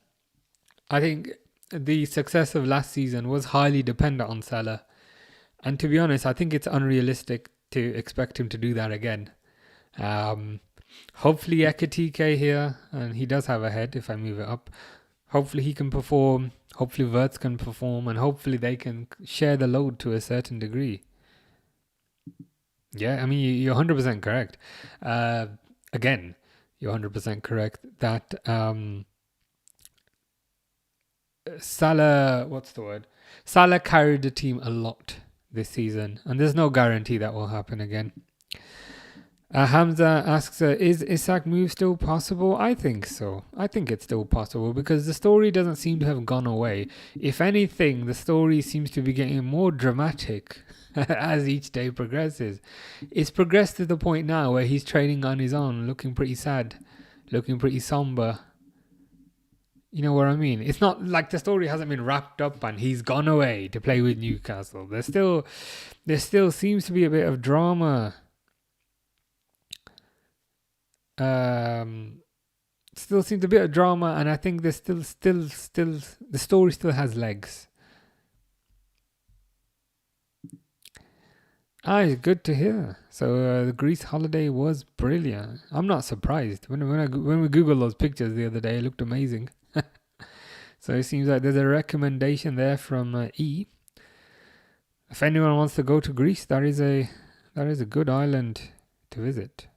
I think the success of last season was highly dependent on Salah. And to be honest, I think it's unrealistic to expect him to do that again. Hopefully Ekitike here, and he does have a head if I move it up. Hopefully he can perform. Hopefully Wirtz can perform, and hopefully they can share the load to a certain degree. Yeah, I mean, you're 100% correct. Again, you're 100% correct that Salah, what's the word? Salah carried the team a lot this season, and there's no guarantee that will happen again. Hamza asks, is Isak move still possible? I think so. I think it's still possible because the story doesn't seem to have gone away. If anything, the story seems to be getting more dramatic as each day progresses. It's progressed to the point now where he's training on his own, looking pretty sad, looking pretty somber. You know what I mean? It's not like the story hasn't been wrapped up and he's gone away to play with Newcastle. There still seems to be a bit of drama. Still seems a bit of drama, and I think there's still the story still has legs. It's good to hear. So the Greece holiday was brilliant. I'm not surprised. When we Googled those pictures the other day, it looked amazing. So it seems like there's a recommendation there from E. If anyone wants to go to Greece, that is a good island to visit.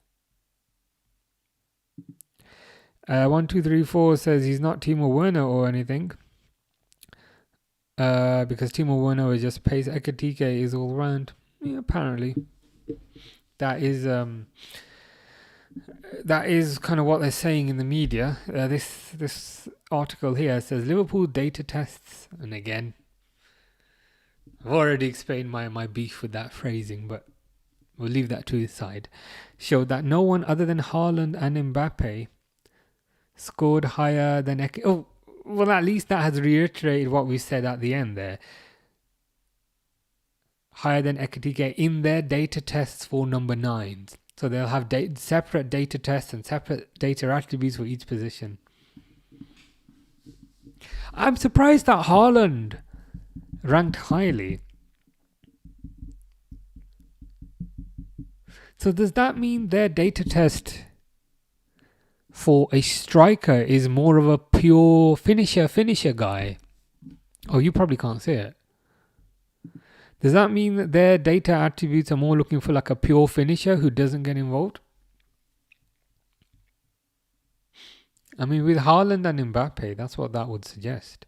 1234 says he's not Timo Werner or anything. Because Timo Werner is just pace. Ekitike is all round. Yeah, apparently. That is kind of what they're saying in the media. This article here says Liverpool data tests, and again, I've already explained my beef with that phrasing, but we'll leave that to the side. Showed that no one other than Haaland and Mbappe scored higher than well, at least that has reiterated what we said at the end there. Higher than Ekitike in their data tests for number 9s. So they'll have separate data tests and separate data attributes for each position. I'm surprised that Haaland ranked highly. So does that mean their data test for a striker is more of a pure finisher guy? Oh, you probably can't see it. Does that mean that their data attributes are more looking for like a pure finisher who doesn't get involved? I mean, with Haaland and Mbappe, that's what that would suggest.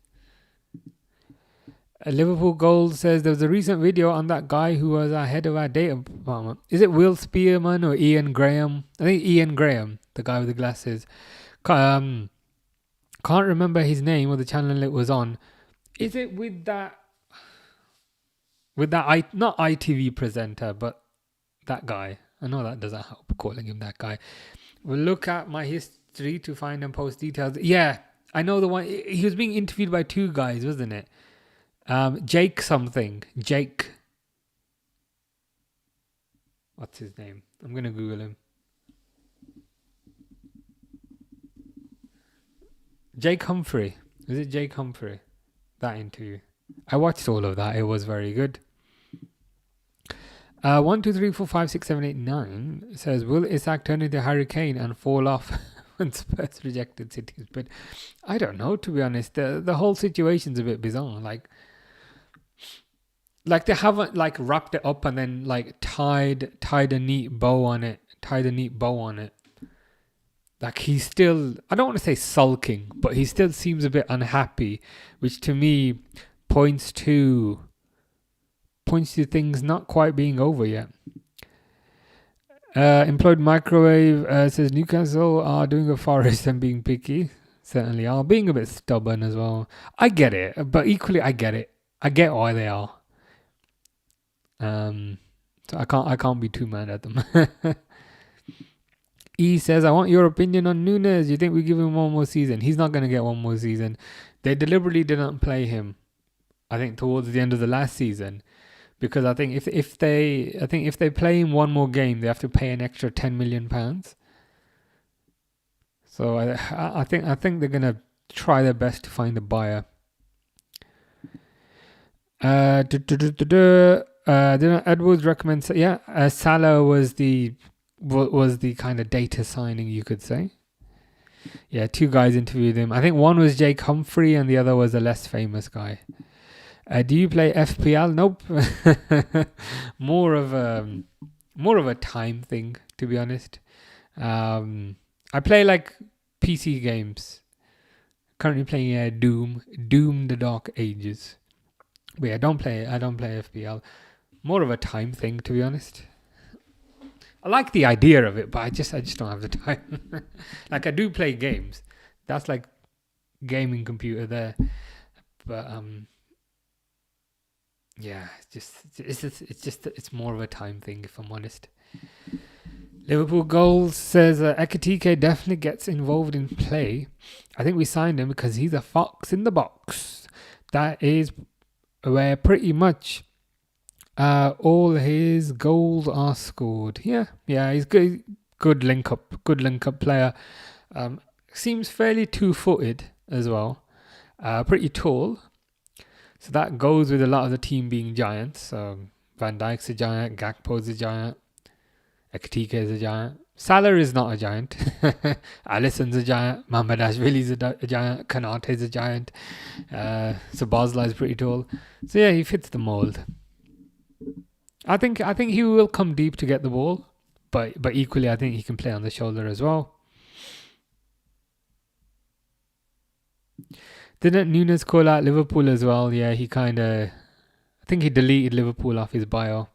A Liverpool Gold says there was a recent video on that guy who was ahead of our data department. Is it Will Spearman or Ian Graham? I think Ian Graham, the guy with the glasses. Can't remember his name or the channel it was on. Is it with that not ITV presenter, but that guy? I know that doesn't help calling him that guy. We'll look at my history to find and post details. Yeah, I know the one. He was being interviewed by two guys, wasn't it? Jake something. Jake. What's his name? I'm going to Google him. Jake Humphrey. Is it Jake Humphrey? That interview. I watched all of that. It was very good. 1, 2, 3, 4, 5, 6, 7, 8, 9 says, will Isak turn into Harry Kane and fall off when Spurs rejected City's bid? I don't know, to be honest. The whole situation's a bit bizarre. Like they haven't like wrapped it up and then like tied a neat bow on it. Like he's still, I don't want to say sulking, but he still seems a bit unhappy, which to me points to things not quite being over yet. Employed Microwave says Newcastle are doing a Forest and being picky. Certainly are. Being a bit stubborn as well. I get it, but equally I get it. I get why they are. So I can't be too mad at them. E says, I want your opinion on Nunez. You think we give him one more season? He's not going to get one more season. They deliberately didn't play him, I think, towards the end of the last season, because I think if they play him one more game, they have to pay an extra £10 million. So I think they're going to try their best to find a buyer. Edwards recommends, Salah was the kind of data signing, you could say. Yeah, two guys interviewed him. I think one was Jake Humphrey and the other was a less famous guy. Do you play FPL? Nope. more of a time thing, to be honest. I play like PC games. Currently playing Doom the Dark Ages. But yeah, I don't play FPL. More of a time thing, to be honest. I like the idea of it, but I just don't have the time. Like I do play games. That's like gaming computer there. But yeah, it's more of a time thing, if I'm honest. Liverpool Goals says Ekitike definitely gets involved in play. I think we signed him because he's a fox in the box. That is where pretty much all his goals are scored. Yeah, he's good link up player. Seems fairly two-footed as well. Pretty tall. So that goes with a lot of the team being giants. So Van Dijk's a giant, Gakpo's a giant, Ekitike is a giant. Salah is not a giant. Alisson's a giant. Mamardashvili's a giant. Kanate's a giant. Sabazla is pretty tall. So yeah, he fits the mold. I think he will come deep to get the ball, but equally I think he can play on the shoulder as well. Didn't Nunez call out Liverpool as well? Yeah, I think he deleted Liverpool off his bio.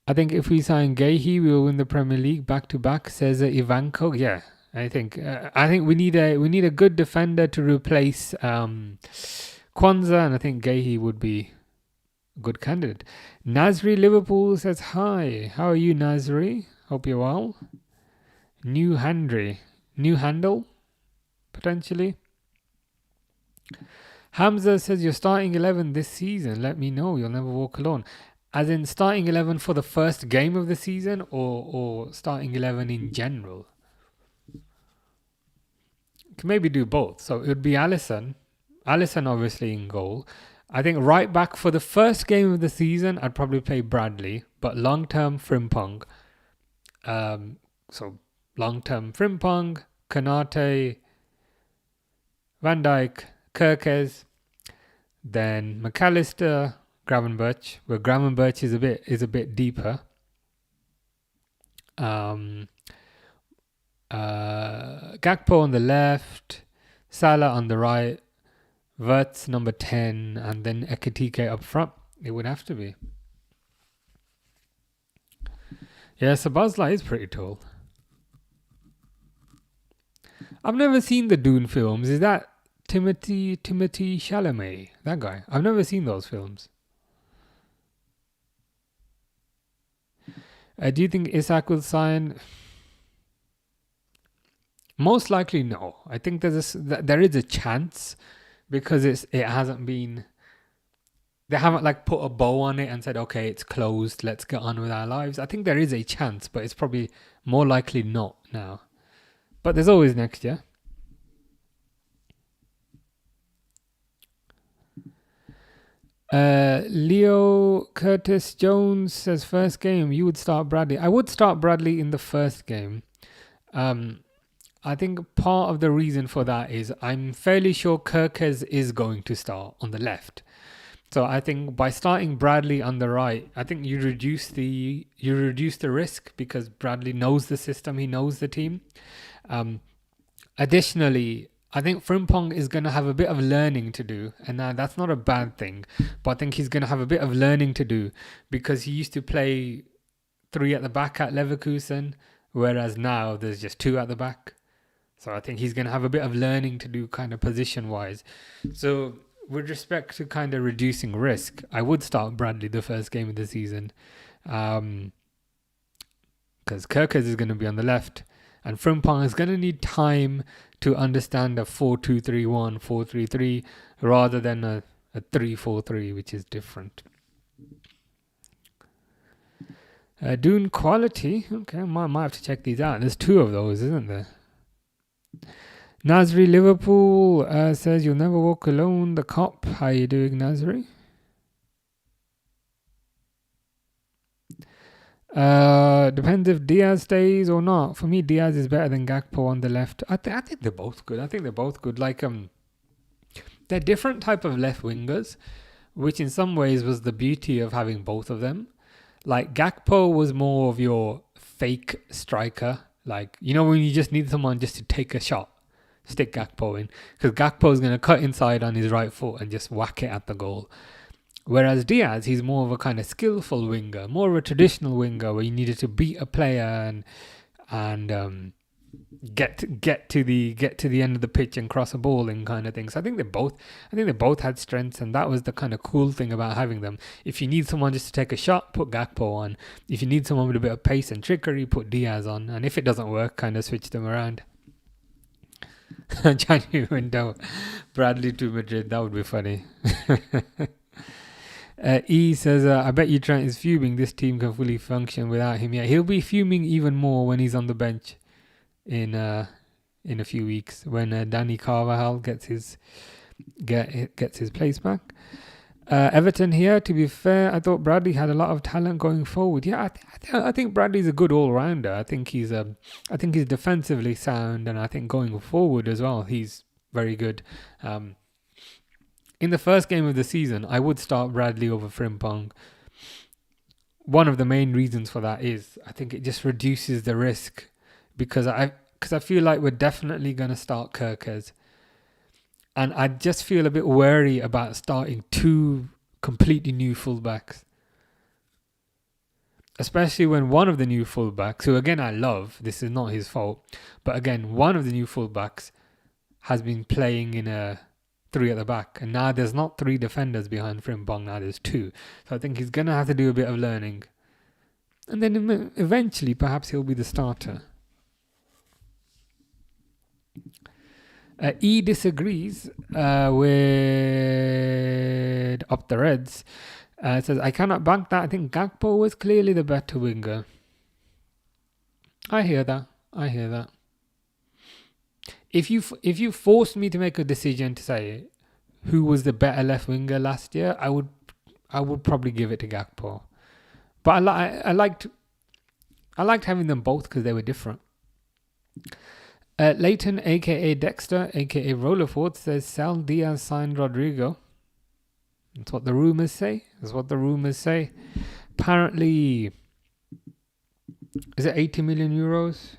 I think if we sign Gehi, we will win the Premier League back to back, says Ivanko. Yeah, I think we need a good defender to replace Kwanzaa, and I think Gehi would be a good candidate. Nasri Liverpool says hi. How are you, Nasri? Hope you're well. New handle, potentially. Hamza says you're starting 11 this season. Let me know. You'll never walk alone. As in starting 11 for the first game of the season, or starting 11 in general? Can maybe do both. So it would be Alisson obviously in goal. I think right back for the first game of the season, I'd probably play Bradley, but long term Frimpong. So long term Frimpong, Kanate, Van Dijk, Kirkes, then McAllister, Gravenberch, where Gravenberch is a bit deeper. Gakpo on the left, Salah on the right, Wirtz number 10, and then Ekitike up front. It would have to be. Yeah, Sabazla is pretty tall. I've never seen the Dune films. Is that Timothy Chalamet? That guy? I've never seen those films. Do you think Isak will sign? Most likely no. I think there is a chance because it hasn't been. They haven't like put a bow on it and said, okay, it's closed. Let's get on with our lives. I think there is a chance, but it's probably more likely not now. But there's always next year. Leo Curtis Jones says first game you would start Bradley. I would start Bradley in the first game. I think part of the reason for that is I'm fairly sure Kirkes is going to start on the left. So I think by starting Bradley on the right, I think you reduce the risk because Bradley knows the system, he knows the team. Additionally, I think Frimpong is going to have a bit of learning to do, and that's not a bad thing. But I think he's going to have a bit of learning to do because he used to play 3 at the back at Leverkusen, whereas now there's just 2 at the back. So I think he's going to have a bit of learning to do kind of position-wise. So with respect to kind of reducing risk, I would start Bradley the first game of the season because Kirkes is going to be on the left and Frimpong is going to need time to understand a 4-2-3-1, 4-3-3 rather than a 3-4-3, which is different. Dune quality. Okay, might have to check these out. There's 2 of those, isn't there? Nasri Liverpool says you'll never walk alone. The cop. How you doing, Nasri? Depends if Diaz stays or not. For me, Diaz is better than Gakpo on the left. I think they're both good. Like they're different type of left wingers, which in some ways was the beauty of having both of them. Like Gakpo was more of your fake striker. Like, you know, when you just need someone just to take a shot, stick Gakpo in. Because Gakpo is going to cut inside on his right foot and just whack it at the goal. Whereas Diaz, he's more of a kind of skillful winger, more of a traditional winger where you needed to beat a player and get to the end of the pitch and cross a ball and kind of thing. So I think they both had strengths, and that was the kind of cool thing about having them. If you need someone just to take a shot, put Gakpo on. If you need someone with a bit of pace and trickery, put Diaz on. And if it doesn't work, kind of switch them around. January window, Bradley to Madrid. That would be funny. E says, I bet you Trent is fuming. This team can fully function without him. Yeah, he'll be fuming even more when he's on the bench in a few weeks when Danny Carvajal gets his place back. Everton here, to be fair, I thought Bradley had a lot of talent going forward. Yeah, I think Bradley's a good all-rounder. I think he's defensively sound, and I think going forward as well, he's very good. In the first game of the season, I would start Bradley over Frimpong. One of the main reasons for that is I think it just reduces the risk because I feel like we're definitely going to start Kirkes. And I just feel a bit wary about starting 2 completely new fullbacks. Especially when one of the new fullbacks, who again I love, this is not his fault, but again, one of the new fullbacks has been playing in a 3 at the back, and now there's not 3 defenders behind Frimpong, now there's 2. So I think he's going to have to do a bit of learning. And then eventually, perhaps he'll be the starter. E disagrees with Up the Reds. It says, I cannot bank that. I think Gakpo was clearly the better winger. I hear that. If you forced me to make a decision to say who was the better left winger last year, I would probably give it to Gakpo. But I liked having them both because they were different. Leighton, aka Dexter, aka Rollerford, says sell Diaz, sign Rodrigo. That's what the rumors say. Apparently, is it 80 million euros?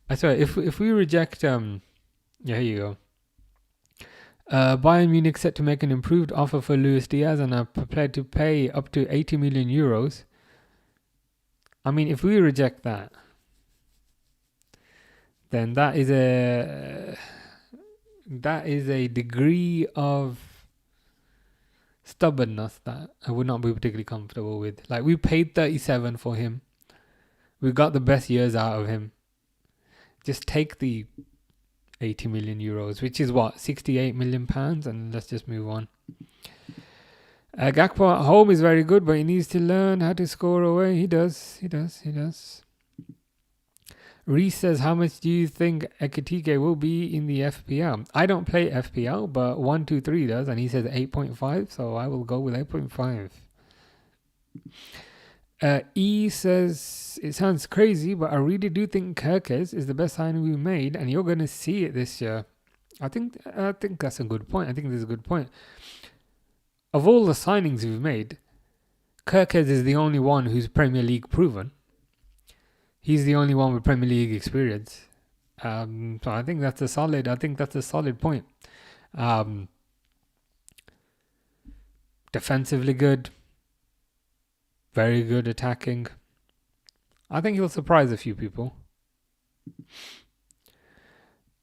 I swear, if we reject here you go. Bayern Munich set to make an improved offer for Luis Diaz and are prepared to pay up to 80 million euros. I mean, if we reject that, then that is a degree of stubbornness that I would not be particularly comfortable with. Like, we paid 37 for him. We got the best years out of him. Just take the 80 million euros, which is what, 68 million pounds, and let's just move on. Gakpo at home is very good, but he needs to learn how to score away. He does. Reese says, how much do you think Ekitike will be in the FPL? I don't play FPL, but 123 does, and he says 8.5, so I will go with 8.5. E says, it sounds crazy, but I really do think Kerkez is the best signing we made, and you're going to see it this year. I think that's a good point. Of all the signings we've made, Kerkez is the only one who's Premier League proven. He's the only one with Premier League experience. So I think that's a solid point. Defensively good. Very good attacking. I think he'll surprise a few people.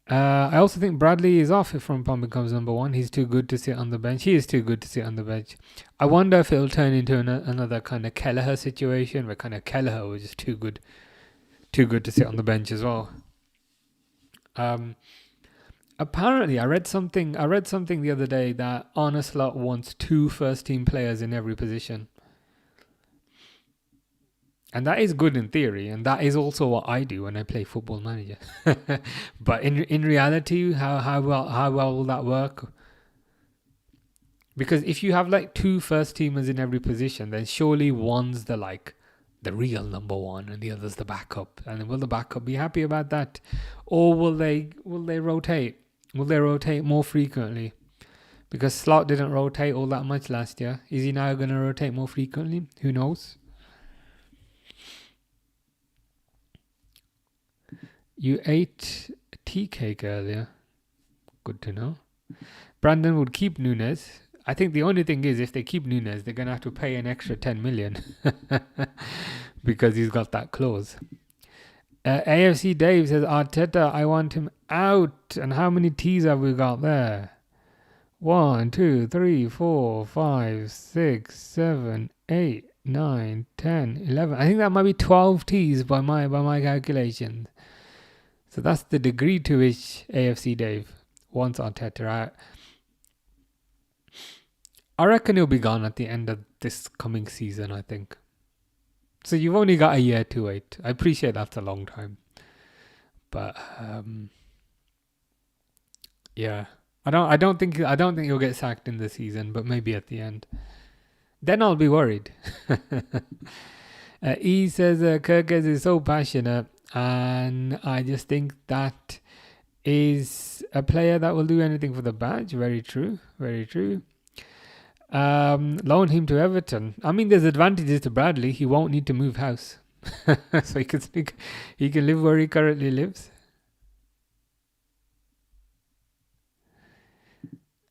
I also think Bradley is off if Frimpong becomes number one. He's too good to sit on the bench. He is too good to sit on the bench. I wonder if it'll turn into another kind of Kelleher situation where kind of Kelleher was just too good to sit on the bench as well. Apparently, I read something the other day that Arne Slot wants 2 first-team players in every position. And that is good in theory, and that is also what I do when I play Football Manager. But in reality, how well will that work? Because if you have like 2 first teamers in every position, then surely one's the real number one and the other's the backup. And will the backup be happy about that, or will they rotate? Will they rotate more frequently? Because Slot didn't rotate all that much last year. Is he now going to rotate more frequently? Who knows? You ate tea cake earlier. Good to know. Brandon would keep Nunez. I think the only thing is, if they keep Nunez, they're going to have to pay an extra 10 million because he's got that clause. AFC Dave says, Arteta, I want him out. And how many T's have we got there? 1, 2, 3, 4, 5, 6, 7, 8, 9, 10, 11. I think that might be 12 T's by my calculations. So that's the degree to which AFC Dave wants Arteta out. I reckon he'll be gone at the end of this coming season, I think. So you've only got a year to wait. I appreciate that's a long time. But yeah. I don't think he'll get sacked in the season, but maybe at the end. Then I'll be worried. E says Kerkez is so passionate, and I just think that is a player that will do anything for the badge. Very true. Loan him to Everton. I mean, there's advantages to Bradley. He won't need to move house. So he can live where he currently lives.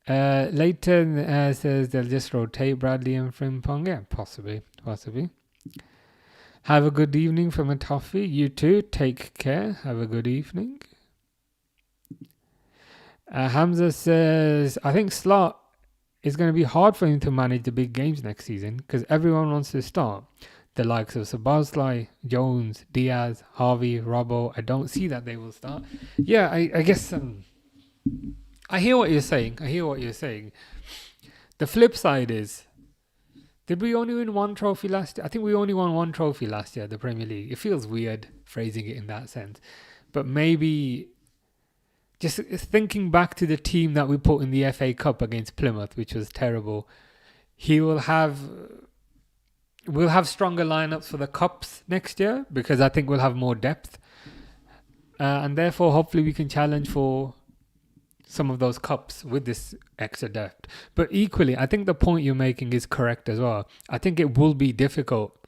Leighton says they'll just rotate Bradley and Frimpong. Yeah, possibly. Have a good evening from a toffee. You too. Take care. Have a good evening. Hamza says, I think Slot is going to be hard for him to manage the big games next season because everyone wants to start. The likes of Szoboszlai, Jones, Diaz, Harvey, Robbo. I don't see that they will start. Yeah, I guess I hear what you're saying. The flip side is, did we only win one trophy last year? I think we only won one trophy last year, the Premier League. It feels weird phrasing it in that sense. But maybe just thinking back to the team that we put in the FA Cup against Plymouth, which was terrible. We'll have stronger lineups for the cups next year because I think we'll have more depth. And therefore, hopefully we can challenge for some of those cups with this extra depth. But equally, I think the point you're making is correct as well. I think it will be difficult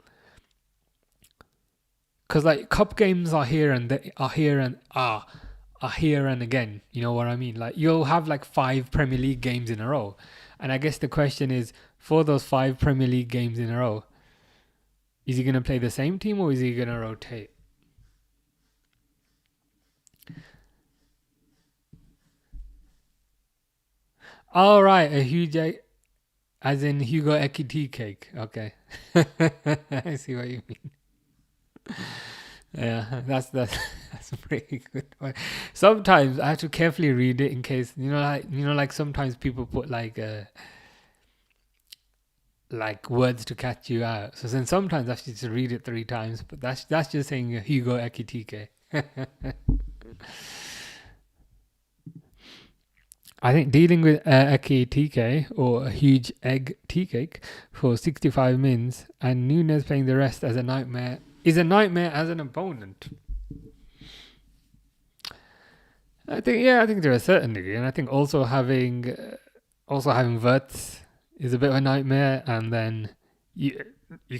because like cup games are here and again. You know what I mean? Like you'll have like 5 Premier League games in a row, and I guess the question is, for those 5 Premier League games in a row, is he going to play the same team or is he going to rotate? All right, a huge, as in Hugo Ekitike. Okay, I see what you mean. Yeah, that's a pretty good one. Sometimes I have to carefully read it in case like sometimes people put like words to catch you out. So then sometimes I have to just read it 3 times. But that's just saying Hugo Ekitike. I think dealing with Ekitike or a huge egg tea cake for 65 mins and Nunez playing the rest as a nightmare is a nightmare as an opponent. I think to a certain degree, and I think also having Wirtz is a bit of a nightmare, and then you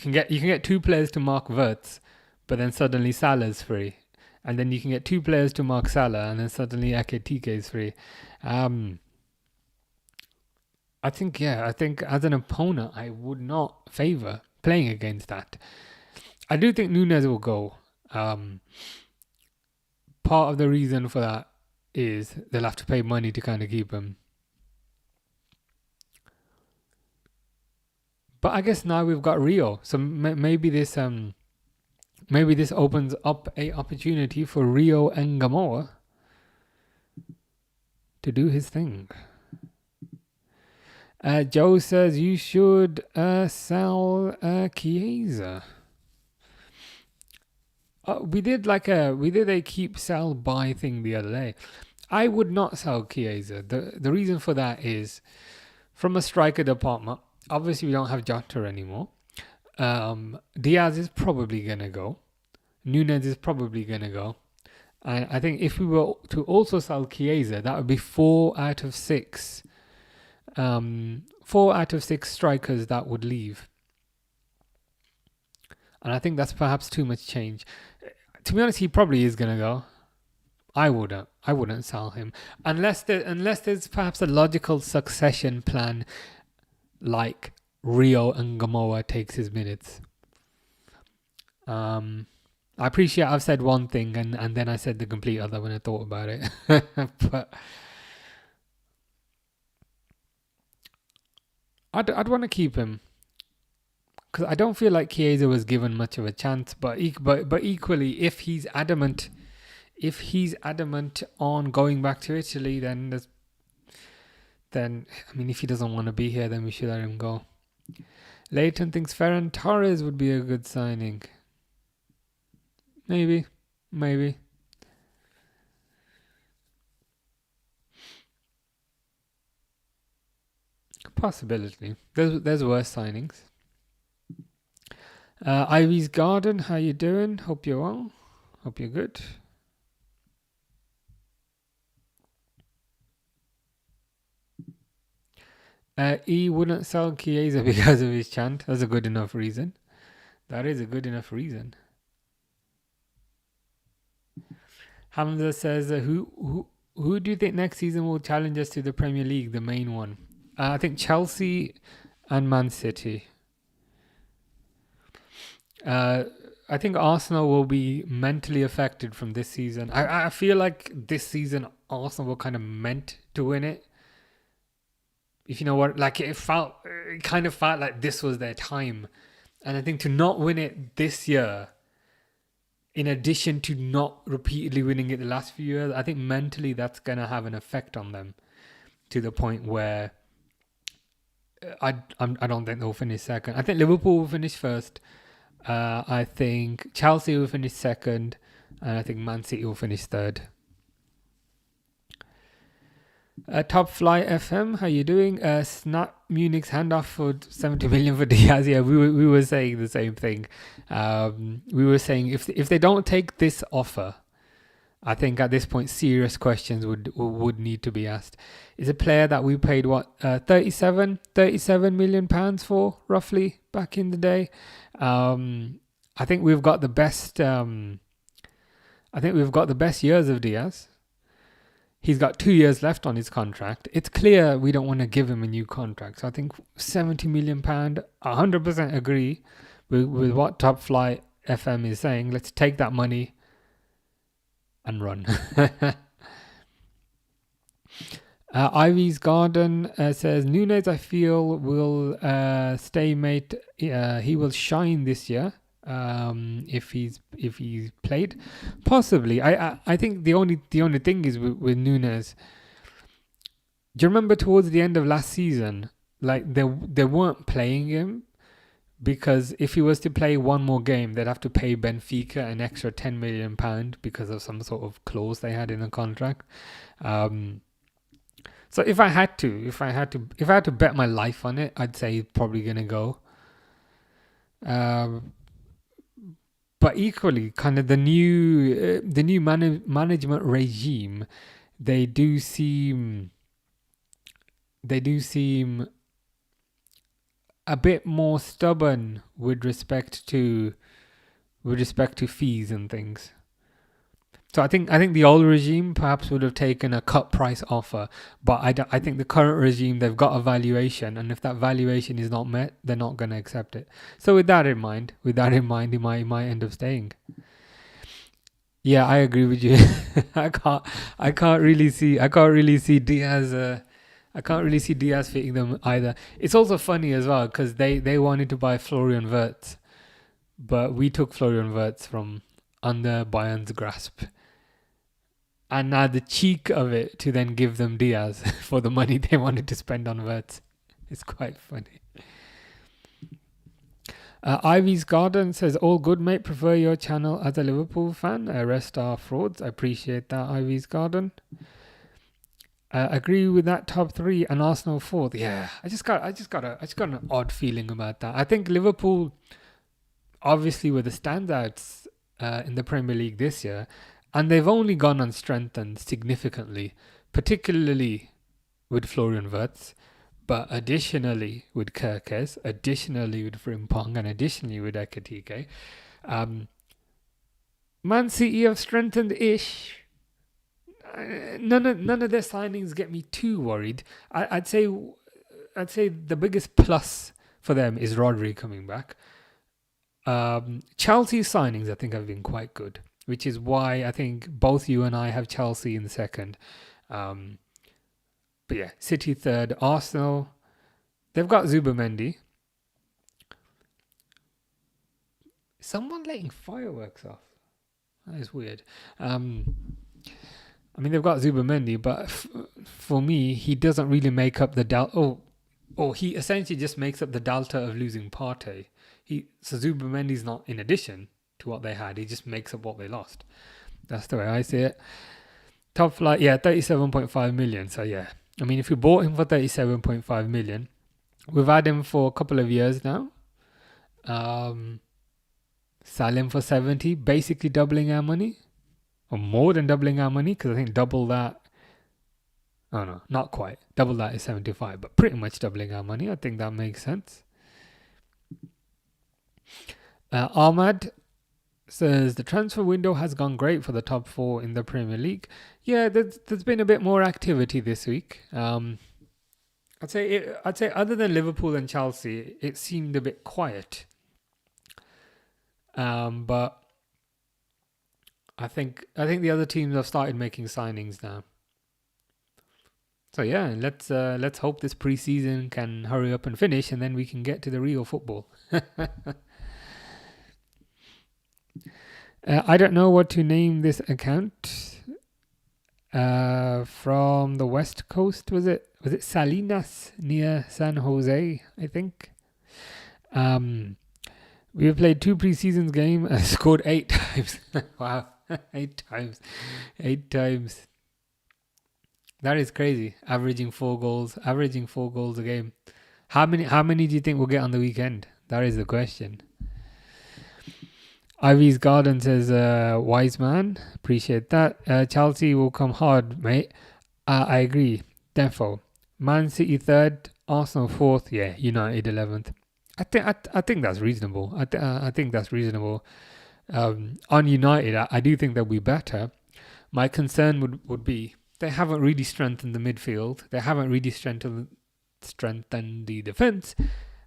can get 2 players to mark Wirtz, but then suddenly Salah's free, and then you can get 2 players to mark Salah, and then suddenly Ekitike is free. I think as an opponent, I would not favour playing against that. I do think Nunez will go. Part of the reason for that is they'll have to pay money to kind of keep him. But I guess now we've got Rio, so maybe this opens up a opportunity for Rio YNWA to do his thing. Joe says you should sell Chiesa. We did a keep sell buy thing the other day. I would not sell Chiesa. The reason for that is from a striker department. Obviously, we don't have Jota anymore. Diaz is probably gonna go. Nunez is probably gonna go. And I think if we were to also sell Chiesa, that would be 4 out of 6. 4 out of 6 strikers that would leave. And I think that's perhaps too much change. To be honest, he probably is gonna go. I wouldn't sell him unless there's perhaps a logical succession plan, like Rio YNWA takes his minutes. I appreciate I've said one thing and then I said the complete other when I thought about it. But I'd want to keep him because I don't feel like Chiesa was given much of a chance. But equally, if he's adamant on going back to Italy, then I mean, if he doesn't want to be here, then we should let him go. Leighton thinks Ferran Torres would be a good signing. Maybe. Possibility. There's worse signings. Ivy's Garden, how you doing? Hope you're well. Hope you're good. E wouldn't sell Chiesa because of his chant. That's a good enough reason. That is a good enough reason. Hamza says, who do you think next season will challenge us to the Premier League, the main one? I think Chelsea and Man City. I think Arsenal will be mentally affected from this season. I feel like this season Arsenal were kind of meant to win it. If you know what, like it kind of felt like this was their time. And I think to not win it this year, in addition to not repeatedly winning it the last few years, I think mentally that's going to have an effect on them. to the point where I don't think they'll finish second. I think Liverpool will finish first. I think Chelsea will finish second, and I think Man City will finish third. Top Flight FM, how you doing? Snap Munich's handoff for 70 million for Diaz. Yeah, we were saying the same thing. We were saying if they don't take this offer, I think at this point serious questions would need to be asked. It's a player that we paid 37 million pounds for roughly back in the day. I think we've got the best. I think we've got the best years of Diaz. He's got 2 years left on his contract. It's clear we don't want to give him a new contract. So I think 70 million pound. 100% agree with what Top Flight FM is saying. Let's take that money and run. Ivy's Garden says Nunez, I feel, will stay, mate. He will shine this year. If he's played, possibly. I think the only thing is with Nunez. Do you remember towards the end of last season, like they weren't playing him because if he was to play one more game, they'd have to pay Benfica an extra £10 million because of some sort of clause they had in the contract. So if I had to bet my life on it, I'd say he's probably gonna go. But equally, kind of the new management regime, they do seem a bit more stubborn with respect to fees and things. So I think the old regime perhaps would have taken a cut price offer, but I think the current regime, they've got a valuation, and if that valuation is not met, they're not going to accept it. So with that in mind, he might end up staying. Yeah, I agree with you. I can't really see Diaz. I can't really see Diaz fitting them either. It's also funny as well because they wanted to buy Florian Wirtz, but we took Florian Wirtz from under Bayern's grasp. And now the cheek of it to then give them Diaz for the money they wanted to spend on Wirtz. It's quite funny. Ivy's Garden says, all good, mate. Prefer your channel as a Liverpool fan. Rest are frauds. I appreciate that, Ivy's Garden. Agree with that top three and Arsenal fourth. Yeah, I just got an odd feeling about that. I think Liverpool obviously were the standouts in the Premier League this year. And they've only gone and strengthened significantly, particularly with Florian Wirtz, but additionally with Kerkez, additionally with Frimpong, and additionally with Ekitike. Man City have strengthened-ish. None of their signings get me too worried. I'd say the biggest plus for them is Rodri coming back. Chelsea's signings, I think, have been quite good, which is why I think both you and I have Chelsea in second. But yeah, City third. Arsenal, they've got Zubimendi. Someone letting fireworks off. That is weird. I mean, they've got Zubimendi, but for me, he doesn't really make up the delta. He essentially just makes up the delta of losing Partey. So Zubimendi's not in addition to what they had. He just makes up what they lost. That's the way I see it. Top Flight, 37.5 million. So yeah, I mean, if we bought him for 37.5 million, we've had him for a couple of years now. Sell him for 70, basically doubling our money, or more than doubling our money, because I think double that. Oh no, not quite. Double that is 75, but pretty much doubling our money. I think that makes sense. Ahmad says the transfer window has gone great for the top four in the Premier League. Yeah, there's been a bit more activity this week. I'd say other than Liverpool and Chelsea, it seemed a bit quiet. But I think the other teams have started making signings now. So yeah, let's hope this preseason can hurry up and finish, and then we can get to the real football. I don't know what to name this account. From from the west coast. Was it Salinas near San Jose, I think. We have played 2 preseasons game and scored 8 times. Wow, 8 times. 8 times. That is crazy. Averaging 4 goals a game. How many do you think we'll get on the weekend? That is the question. Ivy's Garden says, wise man. Appreciate that. Chelsea will come hard, mate. I agree. Defo. Man City 3rd, Arsenal 4th. Yeah, United 11th. I think that's reasonable. I think that's reasonable. On United, I do think they'll be better. My concern would be they haven't really strengthened the midfield. They haven't really strengthened the defense,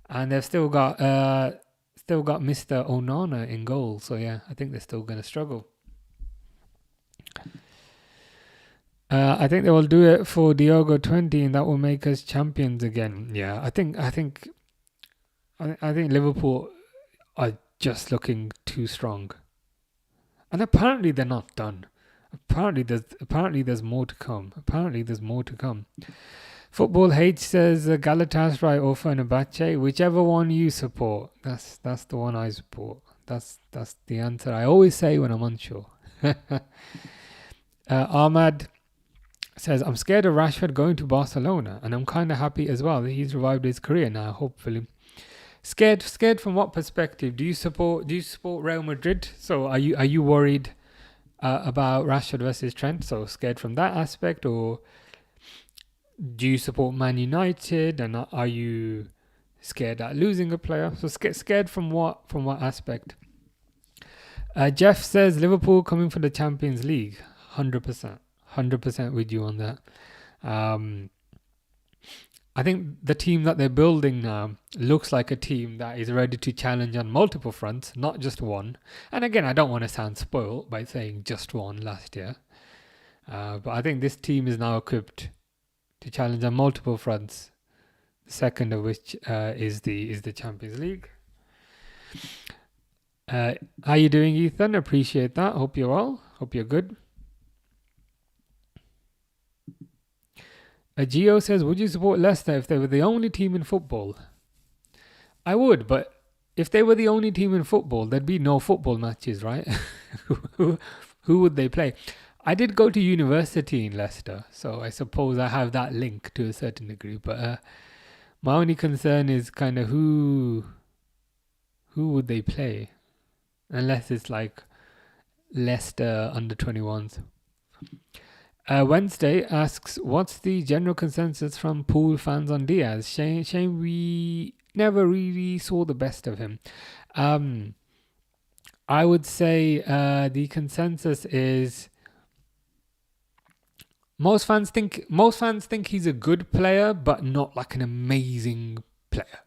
and they've still got Mr. Onana in goal. So yeah, I think they're still going to struggle. I think they will do it for Diogo 20, and that will make us champions again. Yeah, I think Liverpool are just looking too strong, and apparently they're not done. Apparently there's more to come. Football H says Galatasaray or Fenerbahce, whichever one you support. That's the one I support. That's the answer I always say when I'm unsure. Ahmad says, I'm scared of Rashford going to Barcelona, and I'm kind of happy as well that he's revived his career now, hopefully. Scared from what perspective? Do you support Real Madrid? So are you worried about Rashford versus Trent? So scared from that aspect, or do you support Man United, and are you scared at losing a player? So scared from what aspect? Jeff says Liverpool coming for the Champions League. 100% with you on that. I think the team that they're building now looks like a team that is ready to challenge on multiple fronts, not just one. And again, I don't want to sound spoiled by saying just one last year. But I think this team is now equipped to challenge on multiple fronts. The second of which is the Champions League. How you doing, Ethan? Appreciate that. Hope you're well. Hope you're good. Gio says, would you support Leicester if they were the only team in football? I would, but if they were the only team in football, there'd be no football matches, right? Who would they play? I did go to university in Leicester, so I suppose I have that link to a certain degree. But my only concern is kind of who would they play? Unless it's like Leicester under 21s. Wednesday asks, what's the general consensus from Pool fans on Diaz? Shame we never really saw the best of him. I would say the consensus is most fans think he's a good player, but not like an amazing player.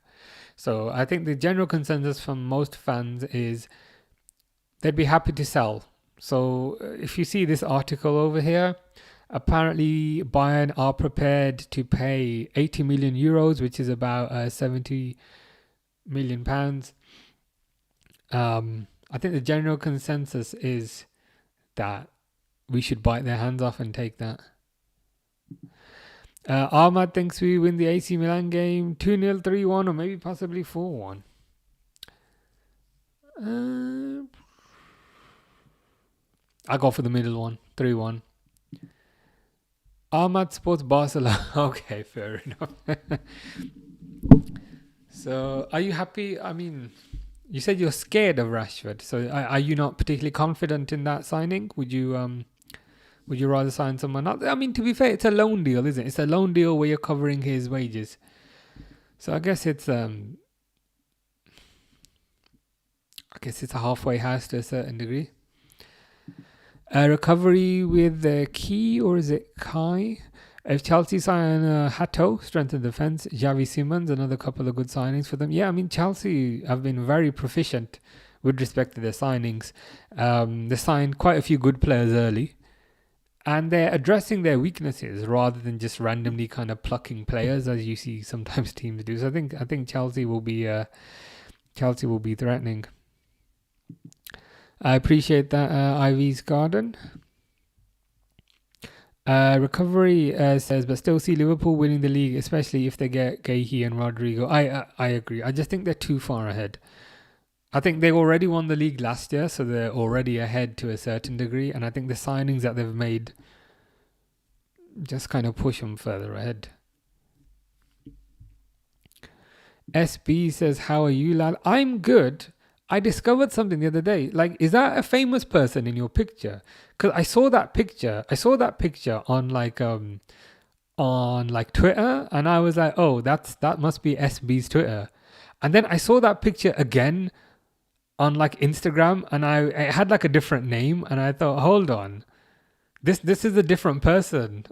So I think the general consensus from most fans is they'd be happy to sell. So if you see this article over here, apparently Bayern are prepared to pay 80 million euros, which is about 70 million pounds. I think the general consensus is that we should bite their hands off and take that. Ahmad thinks we win the AC Milan game 2-0, 3-1, or maybe possibly 4-1. I'll go for the middle one, 3-1. Ahmad supports Barcelona. Okay, fair enough. So, are you happy? I mean, you said you're scared of Rashford. So, are you not particularly confident in that signing? Would you rather sign someone else? I mean, to be fair, it's a loan deal, isn't it? It's a loan deal where you're covering his wages. So, I guess it's a halfway house to a certain degree. Recovery with Key, or is it Kai? If Chelsea sign Hato, strengthen defence, Xavi Simons, another couple of good signings for them. Yeah, I mean, Chelsea have been very proficient with respect to their signings. They signed quite a few good players early, and they're addressing their weaknesses rather than just randomly kind of plucking players, as you see sometimes teams do. So I think Chelsea will be threatening. I appreciate that, Ivy's Garden. Recovery says, but still see Liverpool winning the league, especially if they get Gahey and Rodrigo. I agree. I just think they're too far ahead. I think they already won the league last year, so they're already ahead to a certain degree. And I think the signings that they've made just kind of push them further ahead. SB says, how are you, lad? I'm good. I discovered something the other day. Like, is that a famous person in your picture? Because I saw that picture. On Twitter, and I was like, oh, that must be SB's Twitter. And then I saw that picture again on like Instagram, and it had like a different name, and I thought, hold on, this is a different person.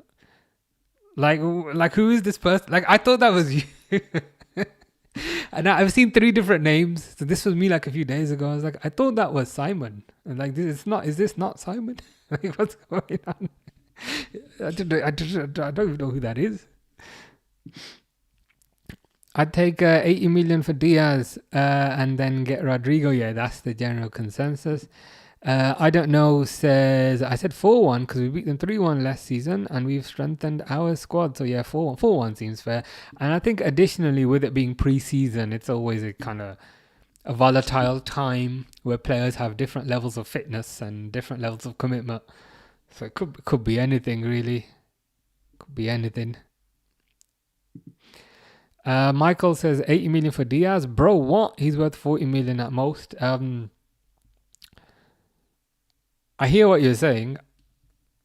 Like who is this person? Like I thought that was you. And I've seen 3 different names. So this was me like a few days ago. I was like, I thought that was Simon. And like, is this not Simon? Like, what's going on? I don't even know who that is. I'd take 80 million for Diaz and then get Rodrigo. Yeah, that's the general consensus. I don't know says, I said 4-1 because we beat them 3-1 last season and we've strengthened our squad. So yeah, 4-1 seems fair. And I think additionally, with it being pre-season, it's always a kind of a volatile time where players have different levels of fitness and different levels of commitment. So it could be anything really. Could be anything. Michael says 80 million for Diaz. Bro, what? He's worth 40 million at most. I hear what you're saying,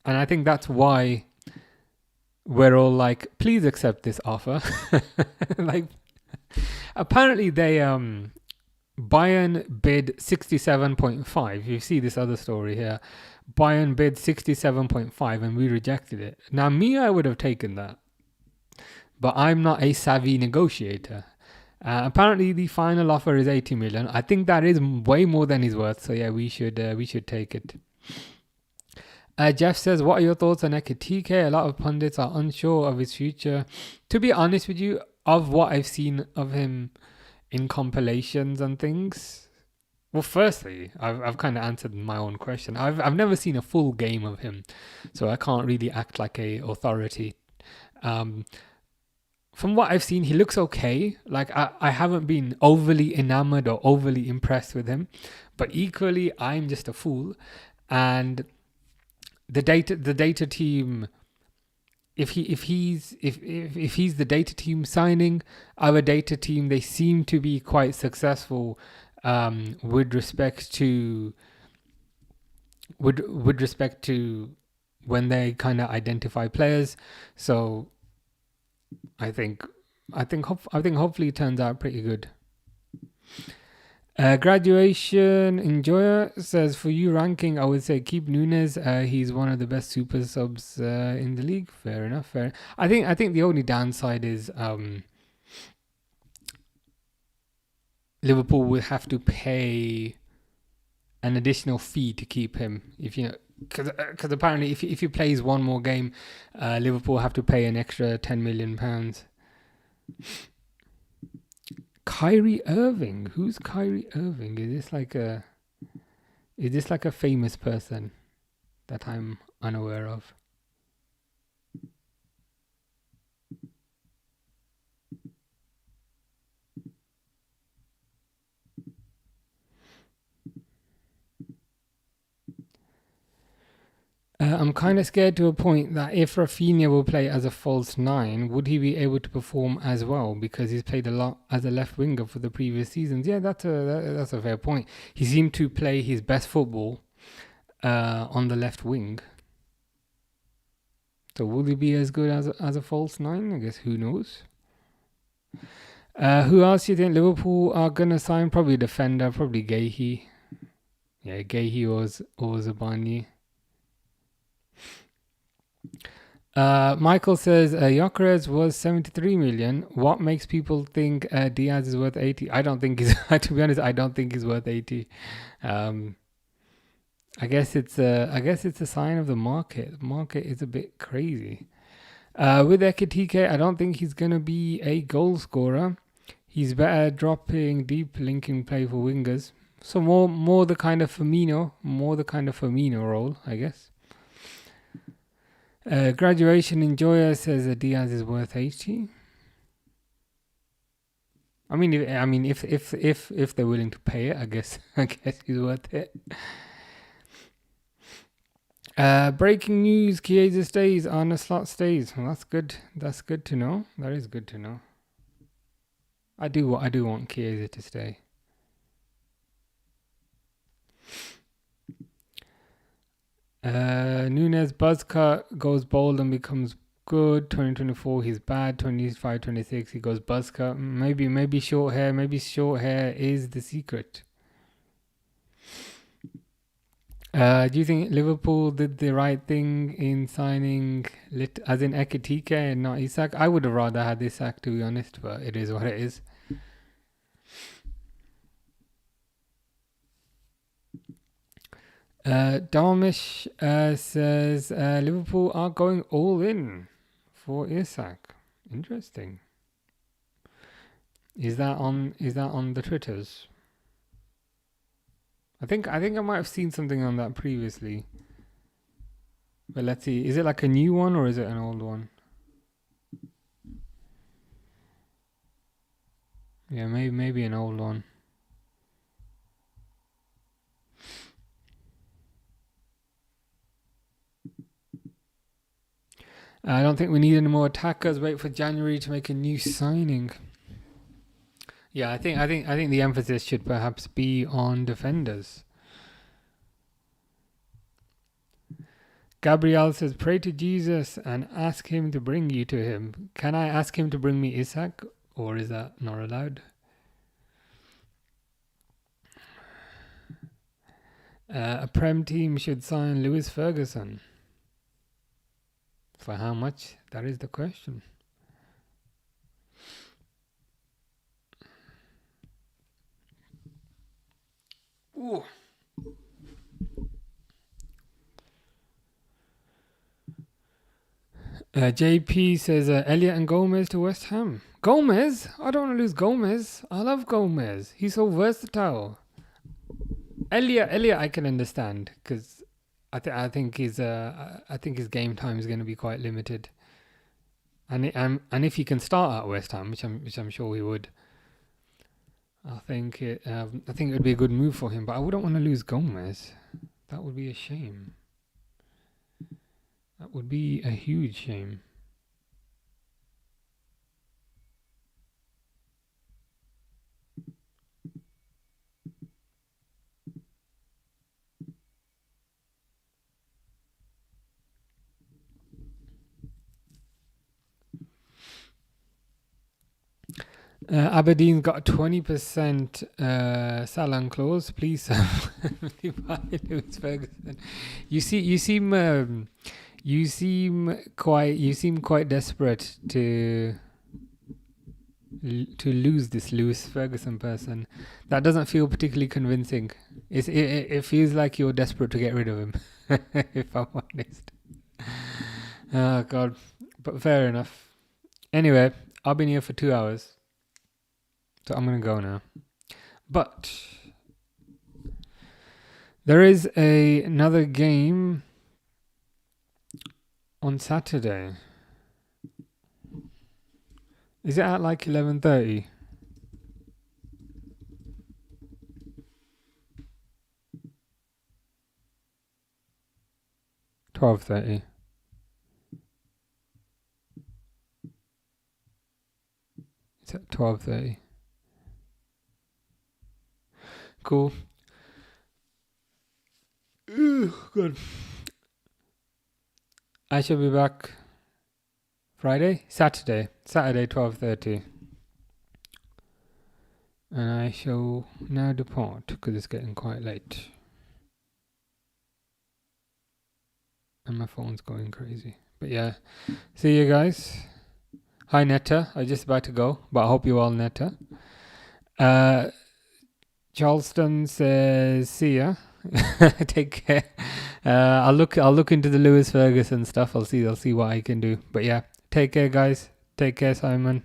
and I think that's why we're all like, please accept this offer. Like, apparently they Bayern bid 67.5. You see this other story here. Bayern bid 67.5 and we rejected it. Now, I would have taken that, but I'm not a savvy negotiator. Apparently the final offer is 80 million. I think that is way more than he's worth. So yeah, we should take it. Jeff says, what are your thoughts on Ekitike? A lot of pundits are unsure of his future. To be honest with you, of what I've seen of him in compilations and things, well, firstly, I've kind of answered my own question. I've never seen a full game of him, so I can't really act like a authority. From what I've seen, he looks okay. Like I haven't been overly enamored or overly impressed with him, but equally, I'm just a fool. And the data team, if he's the data team signing, our data team, they seem to be quite successful with respect to when they kind of identify players. So I think hopefully it turns out pretty good. Graduation Enjoyer says, for you ranking, I would say keep Nunez. He's one of the best super subs in the league. Fair enough. I think the only downside is Liverpool will have to pay an additional fee to keep him. If you know, because apparently if he plays one more game, Liverpool have to pay an extra £10 million. Kyrie Irving. Who's Kyrie Irving? Is this like a famous person that I'm unaware of? I'm kind of scared to a point that if Rafinha will play as a false 9, would he be able to perform as well? Because he's played a lot as a left winger for the previous seasons. Yeah, that's a fair point. He seemed to play his best football on the left wing. So will he be as good as a false 9? I guess, who knows? Who else do you think Liverpool are going to sign? Probably a defender, probably Gahey. Yeah, Gahey or Zabani. Michael says Gyökeres was 73 million. What makes people think Diaz is worth 80? I don't think he's to be honest, I don't think he's worth 80. I guess it's a sign of the market. The market is a bit crazy. With Ekitike, I don't think he's gonna be a goal scorer. He's better dropping deep, linking play for wingers. So more the kind of Firmino role, I guess. Graduation enjoyer says that Diaz is worth 80. I mean, if they're willing to pay it, I guess he's worth it. Breaking news: Chiesa stays, Arne Slot stays. Well, that's good. That's good to know. That is good to know. I do want Chiesa to stay. Nunez buzz cut, goes bold and becomes good. 2024 he's bad. 25-26 he goes buzz cut. Maybe short hair. Maybe short hair is the secret. Do you think Liverpool did the right thing in signing as in Ekitike and not Isak? I would have rather had Isak, to be honest, but it is what it is. Darmish says Liverpool are going all in for Isak. Interesting. Is that on the Twitters? I think I might have seen something on that previously. But let's see. Is it like a new one or is it an old one? Yeah, maybe an old one. I don't think we need any more attackers. Wait for January to make a new signing. Yeah, I think the emphasis should perhaps be on defenders. Gabriel says, pray to Jesus and ask him to bring you to him. Can I ask him to bring me Isak, or is that not allowed? A Prem team should sign Lewis Ferguson. For how much? That is the question. Ooh. JP says Elliot and Gomez to West Ham. Gomez? I don't want to lose Gomez. I love Gomez. He's so versatile. Elliot, I can understand because I think his game time is going to be quite limited. And if he can start at West Ham, which I'm sure he would, I think it would be a good move for him. But I wouldn't want to lose Gomez. That would be a shame. That would be a huge shame. Aberdeen's got a 20% Salah clause. Please buy Lewis Ferguson. You seem quite desperate to lose this Lewis Ferguson person. That doesn't feel particularly convincing. It feels like you're desperate to get rid of him. If I'm honest. Oh God, but fair enough. Anyway, I've been here for 2 hours. So I'm going to go now. But there is another game on Saturday. Is it at like 11:30? $12:30. It's at 12:30. Cool. Good. I shall be back Saturday 12:30. And I shall now depart because it's getting quite late. And my phone's going crazy. But yeah, see you guys. Hi Netta, I was just about to go, but I hope you all Netta. Charleston says, see ya. Take care. I'll look into the Lewis Ferguson stuff. I'll see what I can do. But yeah, take care guys. Take care, Simon.